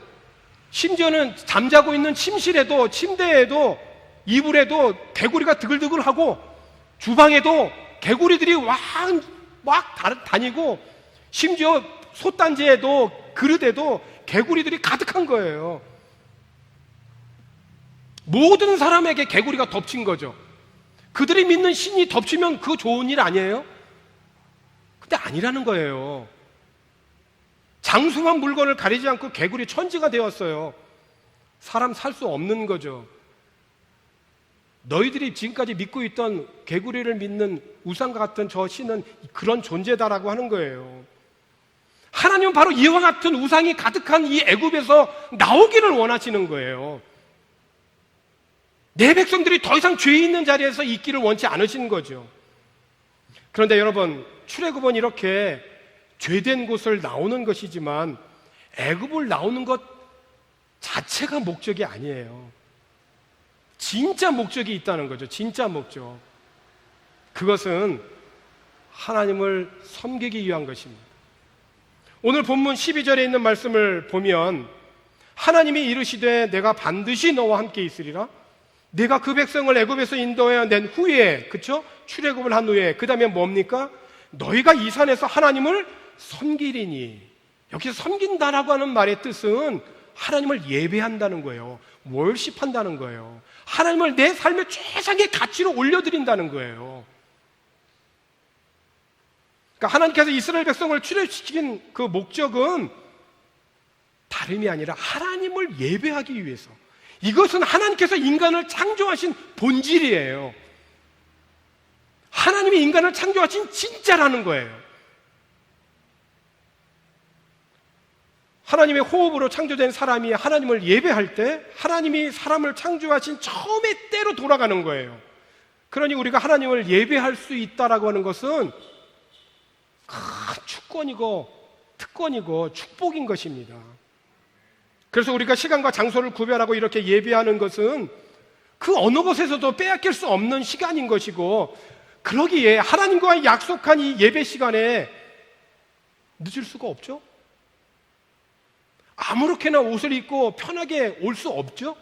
심지어는 잠자고 있는 침실에도, 침대에도, 이불에도 개구리가 드글드글하고, 주방에도 개구리들이 막 다니고, 심지어 솥단지에도 그릇에도 개구리들이 가득한 거예요. 모든 사람에게 개구리가 덮친 거죠. 그들이 믿는 신이 덮치면 그거 좋은 일 아니에요? 근데 아니라는 거예요. 장숭한 물건을 가리지 않고 개구리 천지가 되었어요. 사람 살 수 없는 거죠. 너희들이 지금까지 믿고 있던 개구리를 믿는 우상과 같은 저 신은 그런 존재다라고 하는 거예요. 하나님은 바로 이와 같은 우상이 가득한 이 애굽에서 나오기를 원하시는 거예요. 내 백성들이 더 이상 죄 있는 자리에서 있기를 원치 않으시는 거죠. 그런데 여러분, 출애굽은 이렇게 죄된 곳을 나오는 것이지만 애굽을 나오는 것 자체가 목적이 아니에요. 진짜 목적이 있다는 거죠. 진짜 목적. 그것은 하나님을 섬기기 위한 것입니다. 오늘 본문 12절에 있는 말씀을 보면 하나님이 이르시되 내가 반드시 너와 함께 있으리라. 내가 그 백성을 애굽에서 인도해 낸 후에, 그쵸? 출애굽을 한 후에 그 다음에 뭡니까? 너희가 이 산에서 하나님을 섬기리니. 여기서 섬긴다라고 하는 말의 뜻은 하나님을 예배한다는 거예요. 월십한다는 거예요. 하나님을 내 삶의 최상의 가치로 올려드린다는 거예요. 그러니까 하나님께서 이스라엘 백성을 출애굽시킨 그 목적은 다름이 아니라 하나님을 예배하기 위해서. 이것은 하나님께서 인간을 창조하신 본질이에요. 하나님이 인간을 창조하신 진짜라는 거예요. 하나님의 호흡으로 창조된 사람이 하나님을 예배할 때 하나님이 사람을 창조하신 처음의 때로 돌아가는 거예요. 그러니 우리가 하나님을 예배할 수 있다라고 하는 것은 큰 축권이고 특권이고 축복인 것입니다. 그래서 우리가 시간과 장소를 구별하고 이렇게 예배하는 것은 그 어느 곳에서도 빼앗길 수 없는 시간인 것이고, 그러기에 하나님과 약속한 이 예배 시간에 늦을 수가 없죠. 아무렇게나 옷을 입고 편하게 올 수 없죠.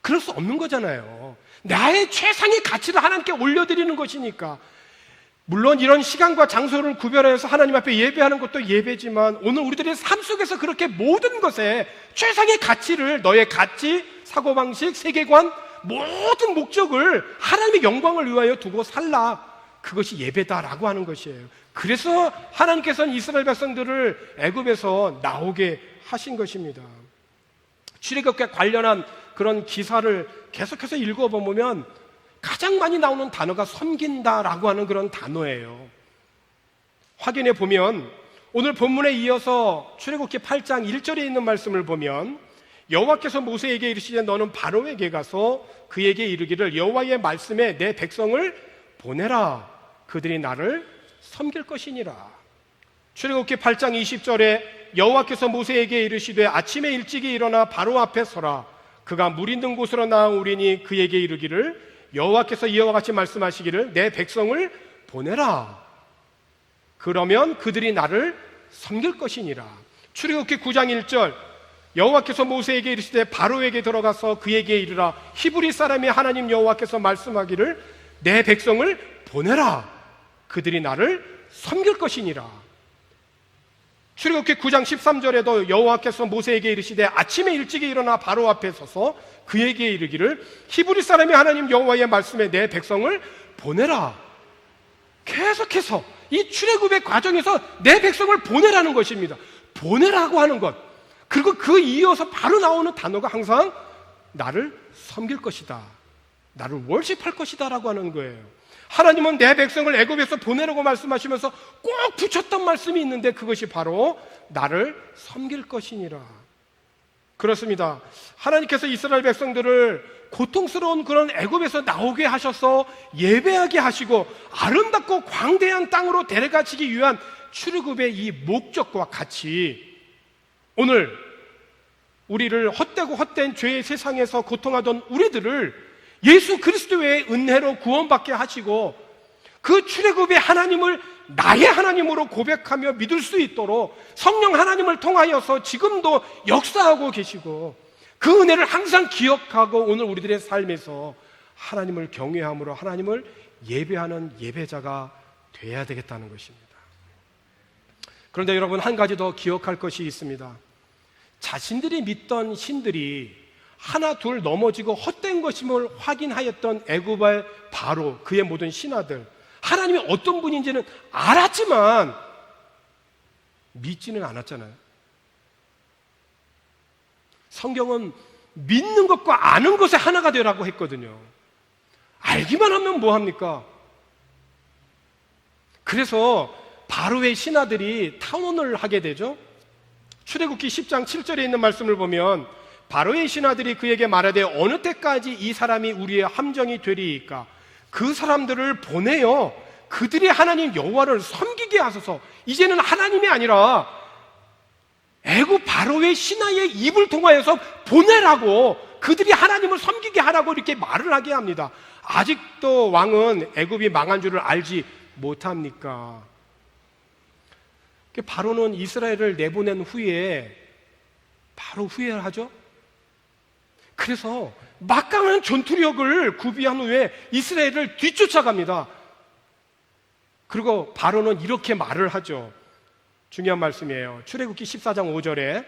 그럴 수 없는 거잖아요. 나의 최상의 가치를 하나님께 올려드리는 것이니까. 물론 이런 시간과 장소를 구별해서 하나님 앞에 예배하는 것도 예배지만, 오늘 우리들의 삶 속에서 그렇게 모든 것에 최상의 가치를, 너의 가치, 사고방식, 세계관, 모든 목적을 하나님의 영광을 위하여 두고 살라. 그것이 예배다라고 하는 것이에요. 그래서 하나님께서는 이스라엘 백성들을 애굽에서 나오게 하신 것입니다. 출애굽과 관련한 그런 기사를 계속해서 읽어보면 가장 많이 나오는 단어가 섬긴다라고 하는 그런 단어예요. 확인해 보면 오늘 본문에 이어서 출애굽기 8장 1절에 있는 말씀을 보면 여호와께서 모세에게 이르시되 너는 바로에게 가서 그에게 이르기를 여호와의 말씀에 내 백성을 보내라. 그들이 나를 섬길 것이니라. 출애굽기 8장 20절에 여호와께서 모세에게 이르시되 아침에 일찍이 일어나 바로 앞에 서라. 그가 물 있는 곳으로 나아오리니 그에게 이르기를 여호와께서 이와 같이 말씀하시기를 내 백성을 보내라. 그러면 그들이 나를 섬길 것이니라. 출애굽기 9장 1절 여호와께서 모세에게 이르시되 바로에게 들어가서 그에게 이르라. 히브리 사람의 하나님 여호와께서 말씀하기를 내 백성을 보내라. 그들이 나를 섬길 것이니라. 출애굽기 9장 13절에도 여호와께서 모세에게 이르시되 아침에 일찍이 일어나 바로 앞에 서서 그에게 이르기를 히브리 사람의 하나님 여호와의 말씀에 내 백성을 보내라. 계속해서 이 출애굽의 과정에서 내 백성을 보내라는 것입니다. 보내라고 하는 것. 그리고 그 이어서 바로 나오는 단어가 항상 나를 섬길 것이다, 나를 월십할 것이다 라고 하는 거예요. 하나님은 내 백성을 애굽에서 보내라고 말씀하시면서 꼭 붙였던 말씀이 있는데 그것이 바로 나를 섬길 것이니라. 그렇습니다. 하나님께서 이스라엘 백성들을 고통스러운 그런 애굽에서 나오게 하셔서 예배하게 하시고 아름답고 광대한 땅으로 데려가시기 위한 출애굽의 이 목적과 같이 오늘 우리를 헛되고 헛된 죄의 세상에서 고통하던 우리들을 예수 그리스도의 은혜로 구원받게 하시고 그 출애굽의 하나님을 나의 하나님으로 고백하며 믿을 수 있도록 성령 하나님을 통하여서 지금도 역사하고 계시고 그 은혜를 항상 기억하고 오늘 우리들의 삶에서 하나님을 경외함으로 하나님을 예배하는 예배자가 되어야 되겠다는 것입니다. 그런데 여러분, 한 가지 더 기억할 것이 있습니다. 자신들이 믿던 신들이 하나 둘 넘어지고 헛된 것임을 확인하였던 애굽의 바로 그의 모든 신하들, 하나님이 어떤 분인지는 알았지만 믿지는 않았잖아요. 성경은 믿는 것과 아는 것의 하나가 되라고 했거든요. 알기만 하면 뭐합니까? 그래서 바로의 신하들이 탄원을 하게 되죠. 출애굽기 10장 7절에 있는 말씀을 보면 바로의 신하들이 그에게 말하되 어느 때까지 이 사람이 우리의 함정이 되리이까? 그 사람들을 보내어 그들이 하나님 여호와를 섬기게 하소서. 이제는 하나님이 아니라 애굽 바로의 신하의 입을 통하여서 보내라고, 그들이 하나님을 섬기게 하라고 이렇게 말을 하게 합니다. 아직도 왕은 애굽이 망한 줄을 알지 못합니까? 바로는 이스라엘을 내보낸 후에 바로 후회를 하죠. 그래서 막강한 전투력을 구비한 후에 이스라엘을 뒤쫓아갑니다. 그리고 바로는 이렇게 말을 하죠. 중요한 말씀이에요. 출애굽기 14장 5절에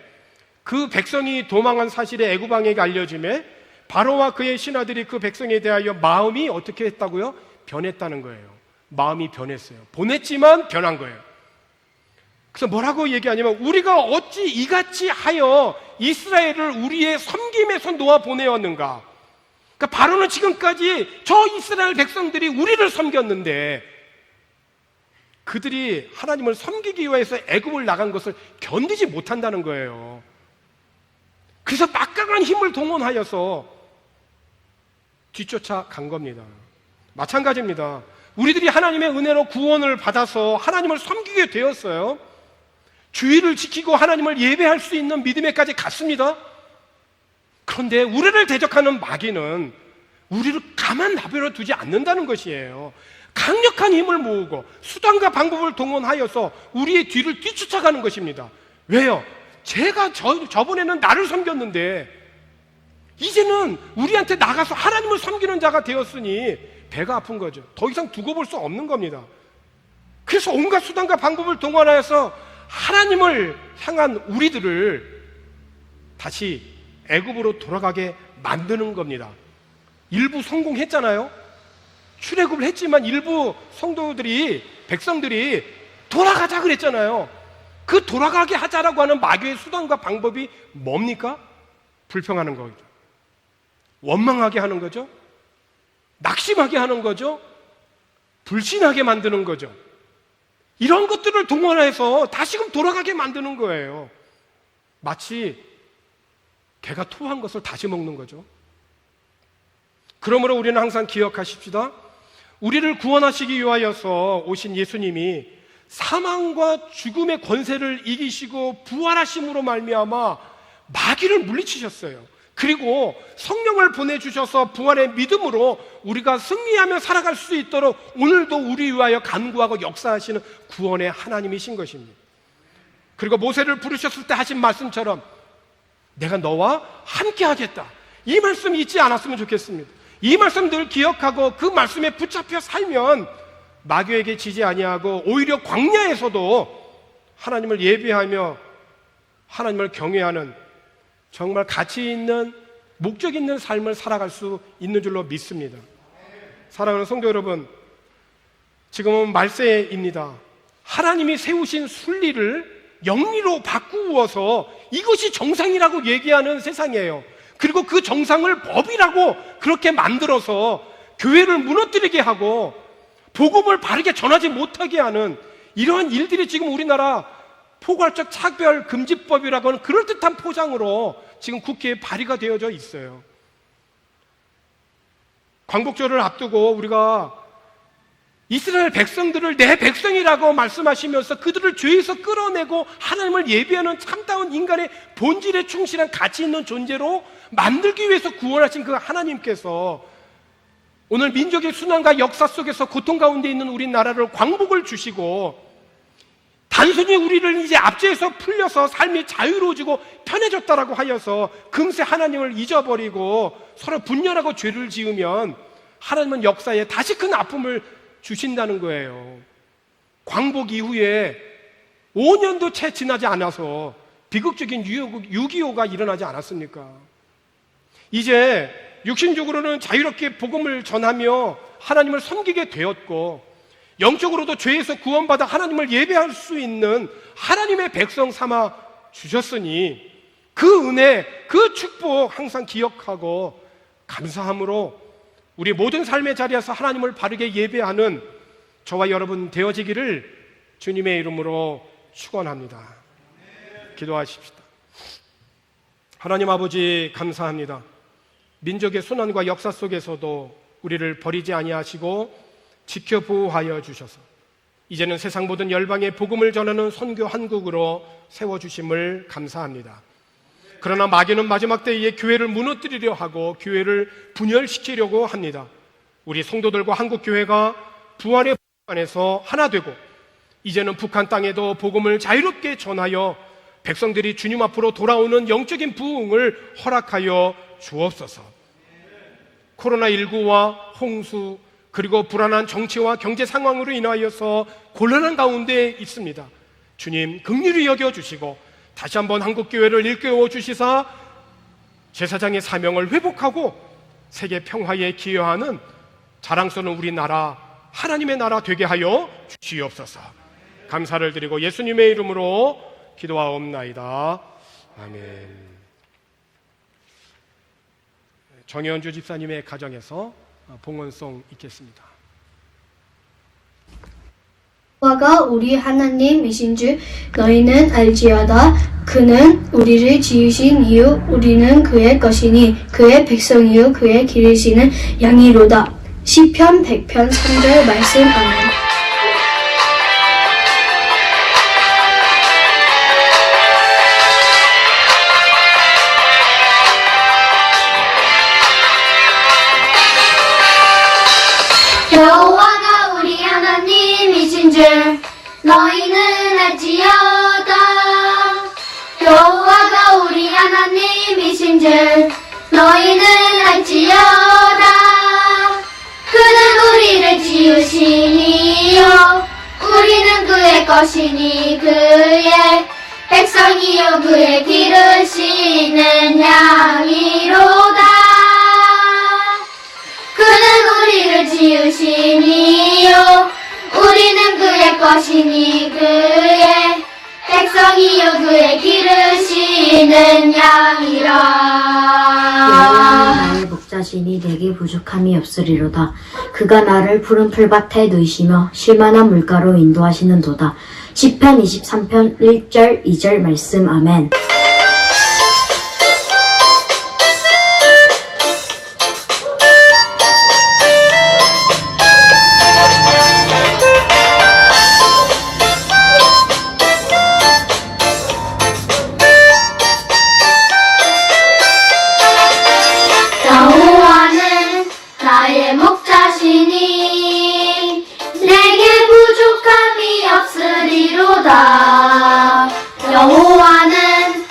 그 백성이 도망한 사실이 애굽 왕에게 알려지매 바로와 그의 신하들이 그 백성에 대하여 마음이 어떻게 했다고요? 변했다는 거예요. 마음이 변했어요. 보냈지만 변한 거예요. 그래서 뭐라고 얘기하냐면 우리가 어찌 이같이 하여 이스라엘을 우리의 섬김에서 놓아 보내었는가? 그러니까 바로는 지금까지 저 이스라엘 백성들이 우리를 섬겼는데 그들이 하나님을 섬기기 위해서 애굽을 나간 것을 견디지 못한다는 거예요. 그래서 막강한 힘을 동원하여서 뒤쫓아 간 겁니다. 마찬가지입니다. 우리들이 하나님의 은혜로 구원을 받아서 하나님을 섬기게 되었어요. 주의를 지키고 하나님을 예배할 수 있는 믿음에까지 갔습니다. 그런데 우리를 대적하는 마귀는 우리를 가만 놔버려 두지 않는다는 것이에요. 강력한 힘을 모으고 수단과 방법을 동원하여서 우리의 뒤를 뒤쫓아가는 것입니다. 왜요? 제가 저번에는 나를 섬겼는데 이제는 우리한테 나가서 하나님을 섬기는 자가 되었으니 배가 아픈 거죠. 더 이상 두고 볼 수 없는 겁니다. 그래서 온갖 수단과 방법을 동원하여서 하나님을 향한 우리들을 다시 애굽으로 돌아가게 만드는 겁니다. 일부 성공했잖아요. 출애굽을 했지만 일부 성도들이, 백성들이 돌아가자 그랬잖아요. 그 돌아가게 하자라고 하는 마귀의 수단과 방법이 뭡니까? 불평하는 거죠. 원망하게 하는 거죠. 낙심하게 하는 거죠. 불신하게 만드는 거죠. 이런 것들을 동원해서 다시금 돌아가게 만드는 거예요. 마치 개가 토한 것을 다시 먹는 거죠. 그러므로 우리는 항상 기억하십시다. 우리를 구원하시기 위하여서 오신 예수님이 사망과 죽음의 권세를 이기시고 부활하심으로 말미암아 마귀를 물리치셨어요. 그리고 성령을 보내주셔서 부활의 믿음으로 우리가 승리하며 살아갈 수 있도록 오늘도 우리 위하여 간구하고 역사하시는 구원의 하나님이신 것입니다. 그리고 모세를 부르셨을 때 하신 말씀처럼 내가 너와 함께 하겠다, 이 말씀이 잊지 않았으면 좋겠습니다. 이 말씀 늘 기억하고 그 말씀에 붙잡혀 살면 마귀에게 지지 아니하고 오히려 광야에서도 하나님을 예배하며 하나님을 경외하는 정말 가치 있는 목적 있는 삶을 살아갈 수 있는 줄로 믿습니다. 사랑하는 성도 여러분, 지금은 말세입니다. 하나님이 세우신 순리를 영리로 바꾸어서 이것이 정상이라고 얘기하는 세상이에요. 그리고 그 정상을 법이라고 그렇게 만들어서 교회를 무너뜨리게 하고 복음을 바르게 전하지 못하게 하는 이러한 일들이 지금 우리나라 포괄적 차별 금지법이라고 하는 그럴듯한 포장으로 지금 국회에 발의가 되어져 있어요. 광복절을 앞두고 우리가 이스라엘 백성들을 내 백성이라고 말씀하시면서 그들을 죄에서 끌어내고 하나님을 예배하는 참다운 인간의 본질에 충실한 가치 있는 존재로 만들기 위해서 구원하신 그 하나님께서 오늘 민족의 순환과 역사 속에서 고통 가운데 있는 우리나라를 광복을 주시고 단순히 우리를 이제 압제에서 풀려서 삶이 자유로워지고 편해졌다라고 하여서 금세 하나님을 잊어버리고 서로 분열하고 죄를 지으면 하나님은 역사에 다시 큰 아픔을 주신다는 거예요. 광복 이후에 5년도 채 지나지 않아서 비극적인 6.25가 일어나지 않았습니까? 이제 육신적으로는 자유롭게 복음을 전하며 하나님을 섬기게 되었고 영적으로도 죄에서 구원받아 하나님을 예배할 수 있는 하나님의 백성 삼아 주셨으니 그 은혜, 그 축복 항상 기억하고 감사함으로 우리 모든 삶의 자리에서 하나님을 바르게 예배하는 저와 여러분 되어지기를 주님의 이름으로 축원합니다. 기도하십시다. 하나님 아버지 감사합니다. 민족의 순환과 역사 속에서도 우리를 버리지 아니하시고 지켜 보호하여 주셔서 이제는 세상 모든 열방에 복음을 전하는 선교 한국으로 세워주심을 감사합니다. 그러나 마귀는 마지막 때에 교회를 무너뜨리려 하고 교회를 분열시키려고 합니다. 우리 성도들과 한국교회가 부활의 안에서 하나 되고 이제는 북한 땅에도 복음을 자유롭게 전하여 백성들이 주님 앞으로 돌아오는 영적인 부흥을 허락하여 주옵소서. 코로나19와 홍수 그리고 불안한 정치와 경제 상황으로 인하여서 곤란한 가운데 있습니다. 주님 긍휼히 여겨주시고 다시 한번 한국교회를 일깨워 주시사 제사장의 사명을 회복하고 세계 평화에 기여하는 자랑스러운 우리나라 하나님의 나라 되게 하여 주시옵소서. 감사를 드리고 예수님의 이름으로 기도하옵나이다. 아멘. 정현주 집사님의 가정에서 봉헌송 읽겠습니다. 여호와가 우리 하나님이신 줄 너희는 알지어다. 그는 우리를 지으신 이유 우리는 그의 것이니 그의 백성이요 그의 기르시는 양이로다. 시편 100편 3절 말씀. 아멘. 여호와가 우리 하나님이신 줄 너희는 알지어다. 여호와가 우리 하나님이신 줄 너희는 알지어다. 그는 우리를 지으시니요 우리는 그의 것이니 그의 백성이요 그의 기르시는 양이로다. 그는 우리를 지으시니요 우리는 그의 것이니 그의 백성이요 그의 기르시는 양이라. 여호와는 나의 목자시니 내게 부족함이 없으리로다. 그가 나를 푸른 풀밭에 누이시며 쉴만한 물가로 인도하시는 도다. 시편 23편 1절 2절 말씀. 아멘. 여호와는 나의 목자시니 내게 부족함이 없으리로다. 여호와는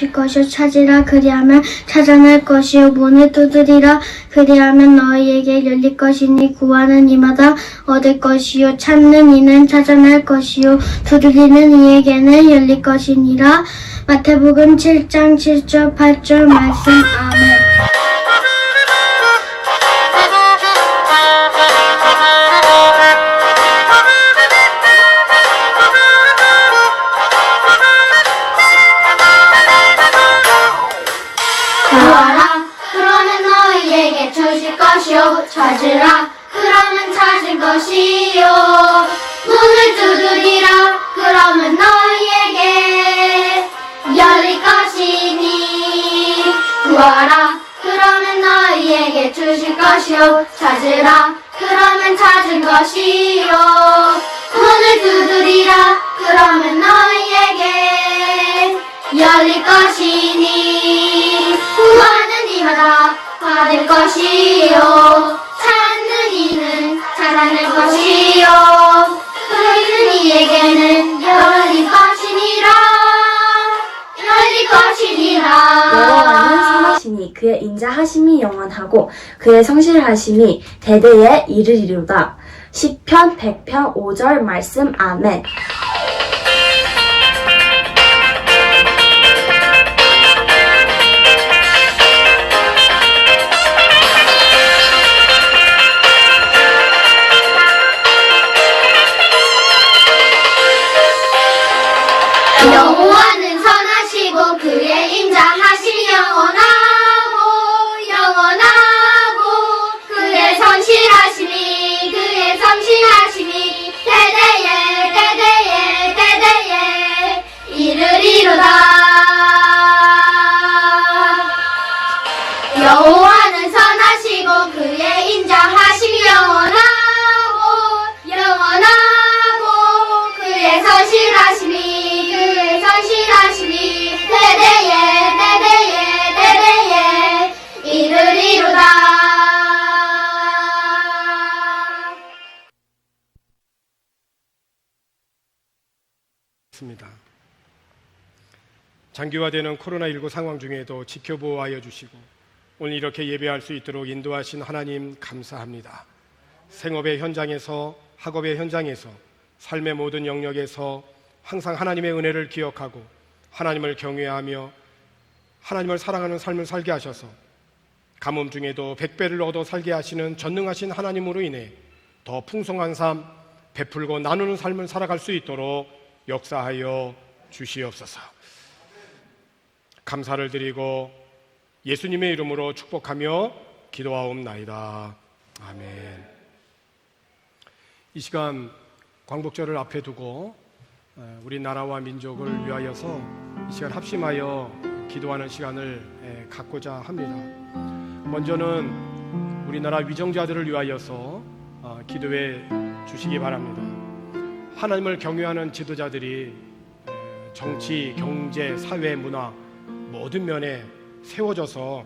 주실 것이요 찾으라 그리하면 찾아낼 것이요 문을 두드리라 그리하면 너희에게 열릴 것이니 구하는 이마다 얻을 것이요 찾는 이는 찾아낼 것이요 두드리는 이에게는 열릴 것이니라. 마태복음 7장 7절 8절 말씀. 아멘. 구하라 그러면 너희에게 주실 것이요 찾으라 그러면 찾을 것이요 문을 두드리라 그러면 너희에게 열릴 것이니 구하라 그러면 너희에게 주실 것이요 찾으라 그러면 찾을 것이요 문을 두드리라 그러면 너희에게 열릴 것이니 구하는 이마다 받을 것이요 찾는 이는 찾아낼 것이요 그리는 이에게는 열릴 것이니라 열릴 것이니라. 여호와는 선하시니 그의 인자하심이 영원하고 그의 성실하심이 대대에 이르리로다. 시편 100편 5절 말씀. 아멘. 여호와는 선하시고 그의 인자하심이 영원하고 그의 성실하심이 대대에 이르리로다. 여호와는 선하시고 그의 인자하심이 영원하고 그의 성실하심이 대대에 이르리로다. 있습니다. 장기화되는 코로나19 상황 중에도 지켜보호하여 주시고 오늘 이렇게 예배할 수 있도록 인도하신 하나님 감사합니다. 생업의 현장에서, 학업의 현장에서, 삶의 모든 영역에서 항상 하나님의 은혜를 기억하고 하나님을 경외하며 하나님을 사랑하는 삶을 살게 하셔서 가뭄 중에도 100배를 얻어 살게 하시는 전능하신 하나님으로 인해 더 풍성한 삶, 베풀고 나누는 삶을 살아갈 수 있도록 역사하여 주시옵소서. 감사를 드리고 예수님의 이름으로 축복하며 기도하옵나이다. 아멘. 이 시간 광복절을 앞에 두고 우리 나라와 민족을 위하여서 이 시간 합심하여 기도하는 시간을 갖고자 합니다. 먼저는 우리나라 위정자들을 위하여서 기도해 주시기 바랍니다. 하나님을 경외하는 지도자들이 정치, 경제, 사회, 문화 모든 면에 세워져서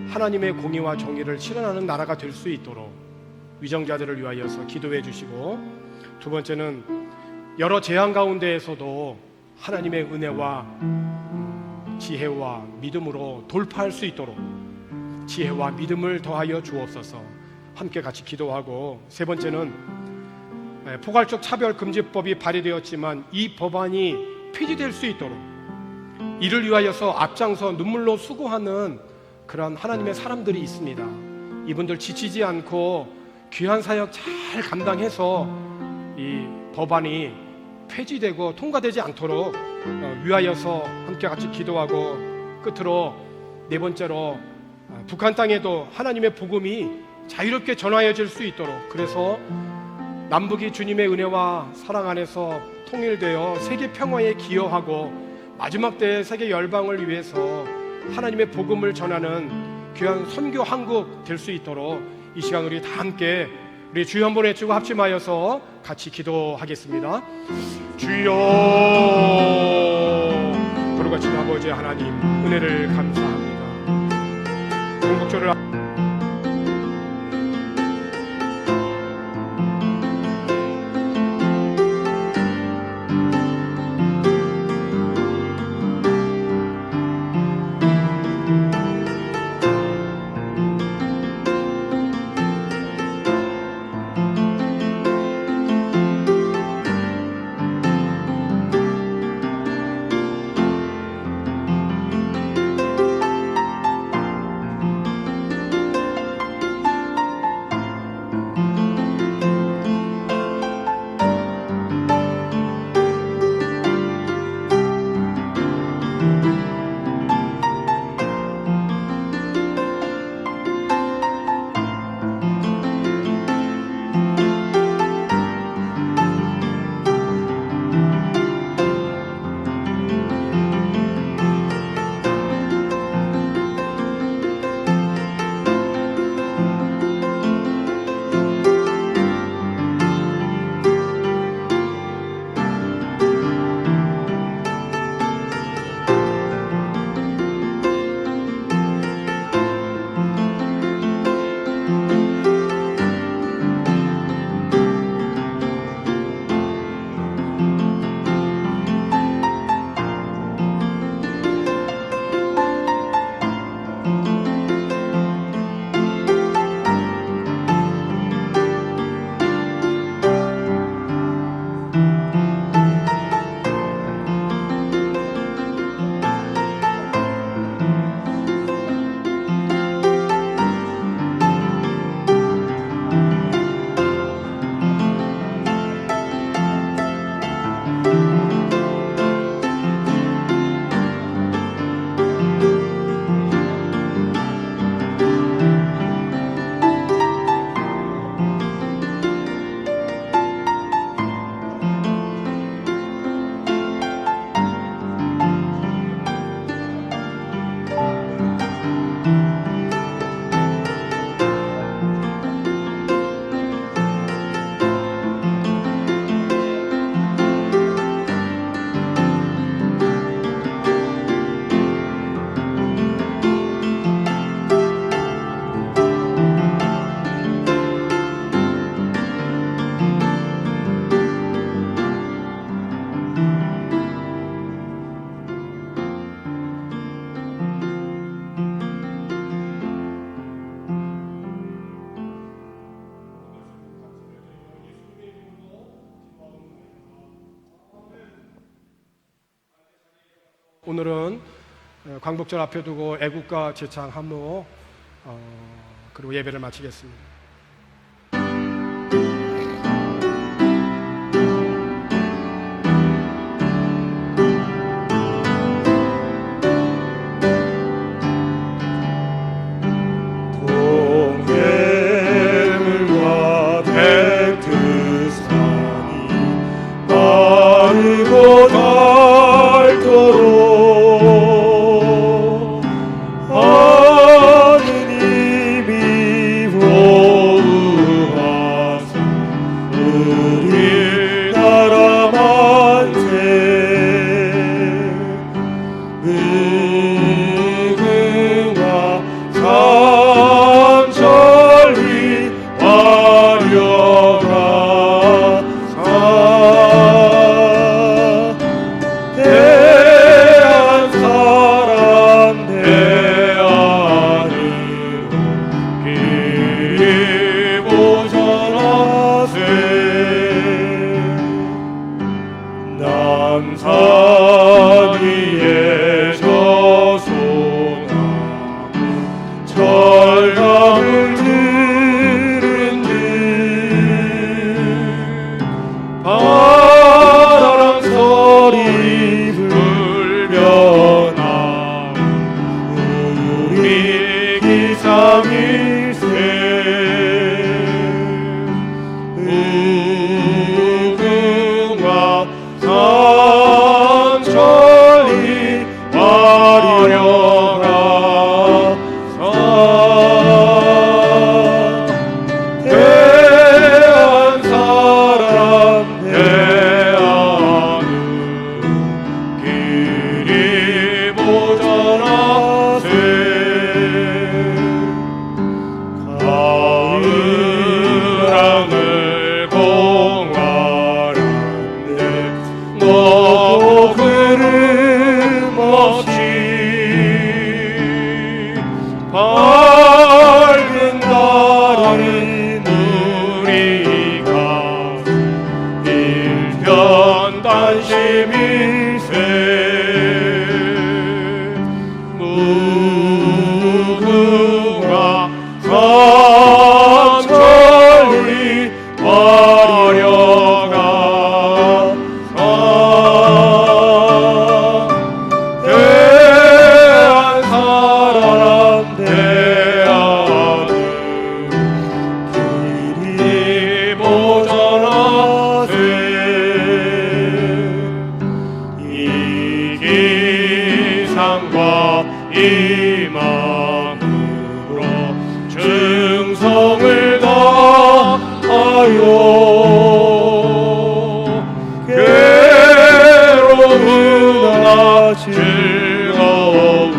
하나님의 공의와 정의를 실현하는 나라가 될 수 있도록 위정자들을 위하여서 기도해 주시고, 두 번째는 여러 재앙 가운데에서도 하나님의 은혜와 지혜와 믿음으로 돌파할 수 있도록 지혜와 믿음을 더하여 주옵소서. 함께 같이 기도하고, 세 번째는 포괄적 차별금지법이 발의되었지만 이 법안이 폐지될 수 있도록 이를 위하여서 앞장서 눈물로 수고하는 그런 하나님의 사람들이 있습니다. 이분들 지치지 않고 귀한 사역 잘 감당해서 이 법안이 폐지되고 통과되지 않도록 위하여서 함께 같이 기도하고, 끝으로 네 번째로 북한 땅에도 하나님의 복음이 자유롭게 전하여질 수 있도록, 그래서 남북이 주님의 은혜와 사랑 안에서 통일되어 세계 평화에 기여하고 마지막 때의 세계 열방을 위해서 하나님의 복음을 전하는 귀한 선교 한국 될 수 있도록 이 시간 우리 다 함께 우리 주여 한번 외치고 합심하여서 같이 기도하겠습니다. 주여, 거룩하신 아버지 하나님, 은혜를 감사합니다. 광복절을 오늘은 광복절 앞에 두고 애국가 제창 한무 그리고 예배를 마치겠습니다. 동해물과 백두산이 마르고 닳도록 하느님이 보호하사 우리나라 만세 의금과 삼천리 와려가사 대한 사람 대안으로 길이 보전하세 남산 위에 저소나 철강을 들은 듯 바람 소리 불면하 우리 기상일세 우금과 삼천리 와려가사 대한 사람 대안으로 길이 보전하세 가을하늘 공활한데 너도 그름 없이 밝은 달은 우리가 일편단심일세 무궁화 삼천리 와려가사 대한 사람 대안으로 길이 보전하세 이 기상과 이 마음으로 충성을 다하여 괴로우나 즐거우나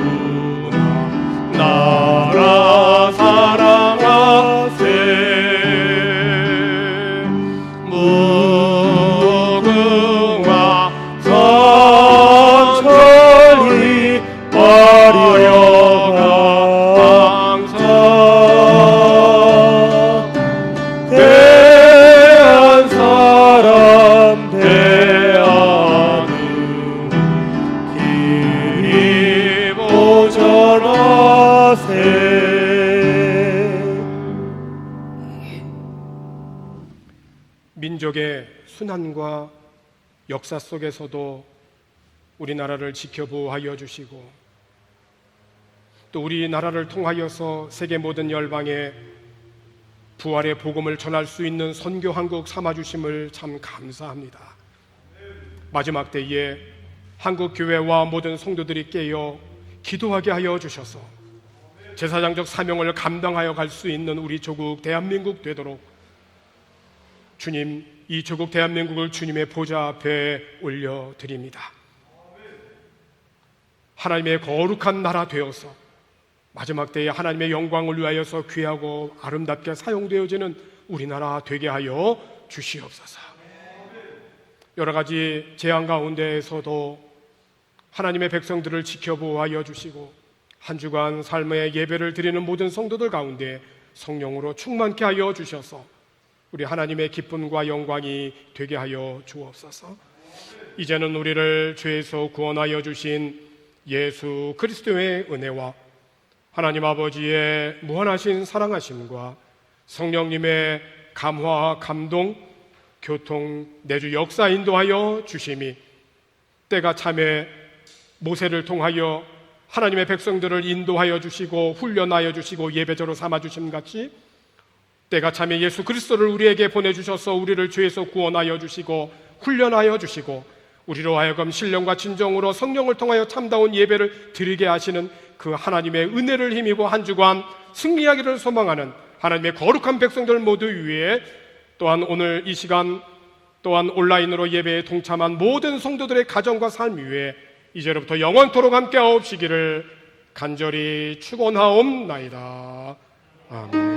나라 사랑하세 무궁화 삼천리 와려가사 대한 사람 대안으로 길이 보전하세 민족의 순환과 역사 속에서도 우리나라를 지켜보호하여 주시고 또 우리나라를 통하여서 세계 모든 열방에 부활의 복음을 전할 수 있는 선교 한국 삼아주심을 참 감사합니다. 마지막 때에 한국 교회와 모든 성도들이 깨어 기도하게 하여 주셔서 제사장적 사명을 감당하여 갈 수 있는 우리 조국 대한민국 되도록 주님, 이 조국 대한민국을 주님의 보좌 앞에 올려드립니다. 하나님의 거룩한 나라 되어서 마지막 때에 하나님의 영광을 위하여서 귀하고 아름답게 사용되어지는 우리나라 되게 하여 주시옵소서. 여러 가지 재앙 가운데에서도 하나님의 백성들을 지켜보호하여 주시고 한 주간 삶의 예배를 드리는 모든 성도들 가운데 성령으로 충만케 하여 주셔서 우리 하나님의 기쁨과 영광이 되게 하여 주옵소서. 이제는 우리를 죄에서 구원하여 주신 예수 그리스도의 은혜와 하나님 아버지의 무한하신 사랑하심과 성령님의 감화, 감동, 교통, 내주 역사 인도하여 주심이 때가 참에 모세를 통하여 하나님의 백성들을 인도하여 주시고 훈련하여 주시고 예배자로 삼아 주심 같이 때가 참에 예수 그리스도를 우리에게 보내주셔서 우리를 죄에서 구원하여 주시고 훈련하여 주시고 우리로 하여금 신령과 진정으로 성령을 통하여 참다운 예배를 드리게 하시는 그 하나님의 은혜를 힘입어 한 주간 승리하기를 소망하는 하나님의 거룩한 백성들 모두 위에 또한 오늘 이 시간 또한 온라인으로 예배에 동참한 모든 성도들의 가정과 삶 위에 이제로부터 영원토록 함께 하옵시기를 간절히 축원하옵나이다. 아멘.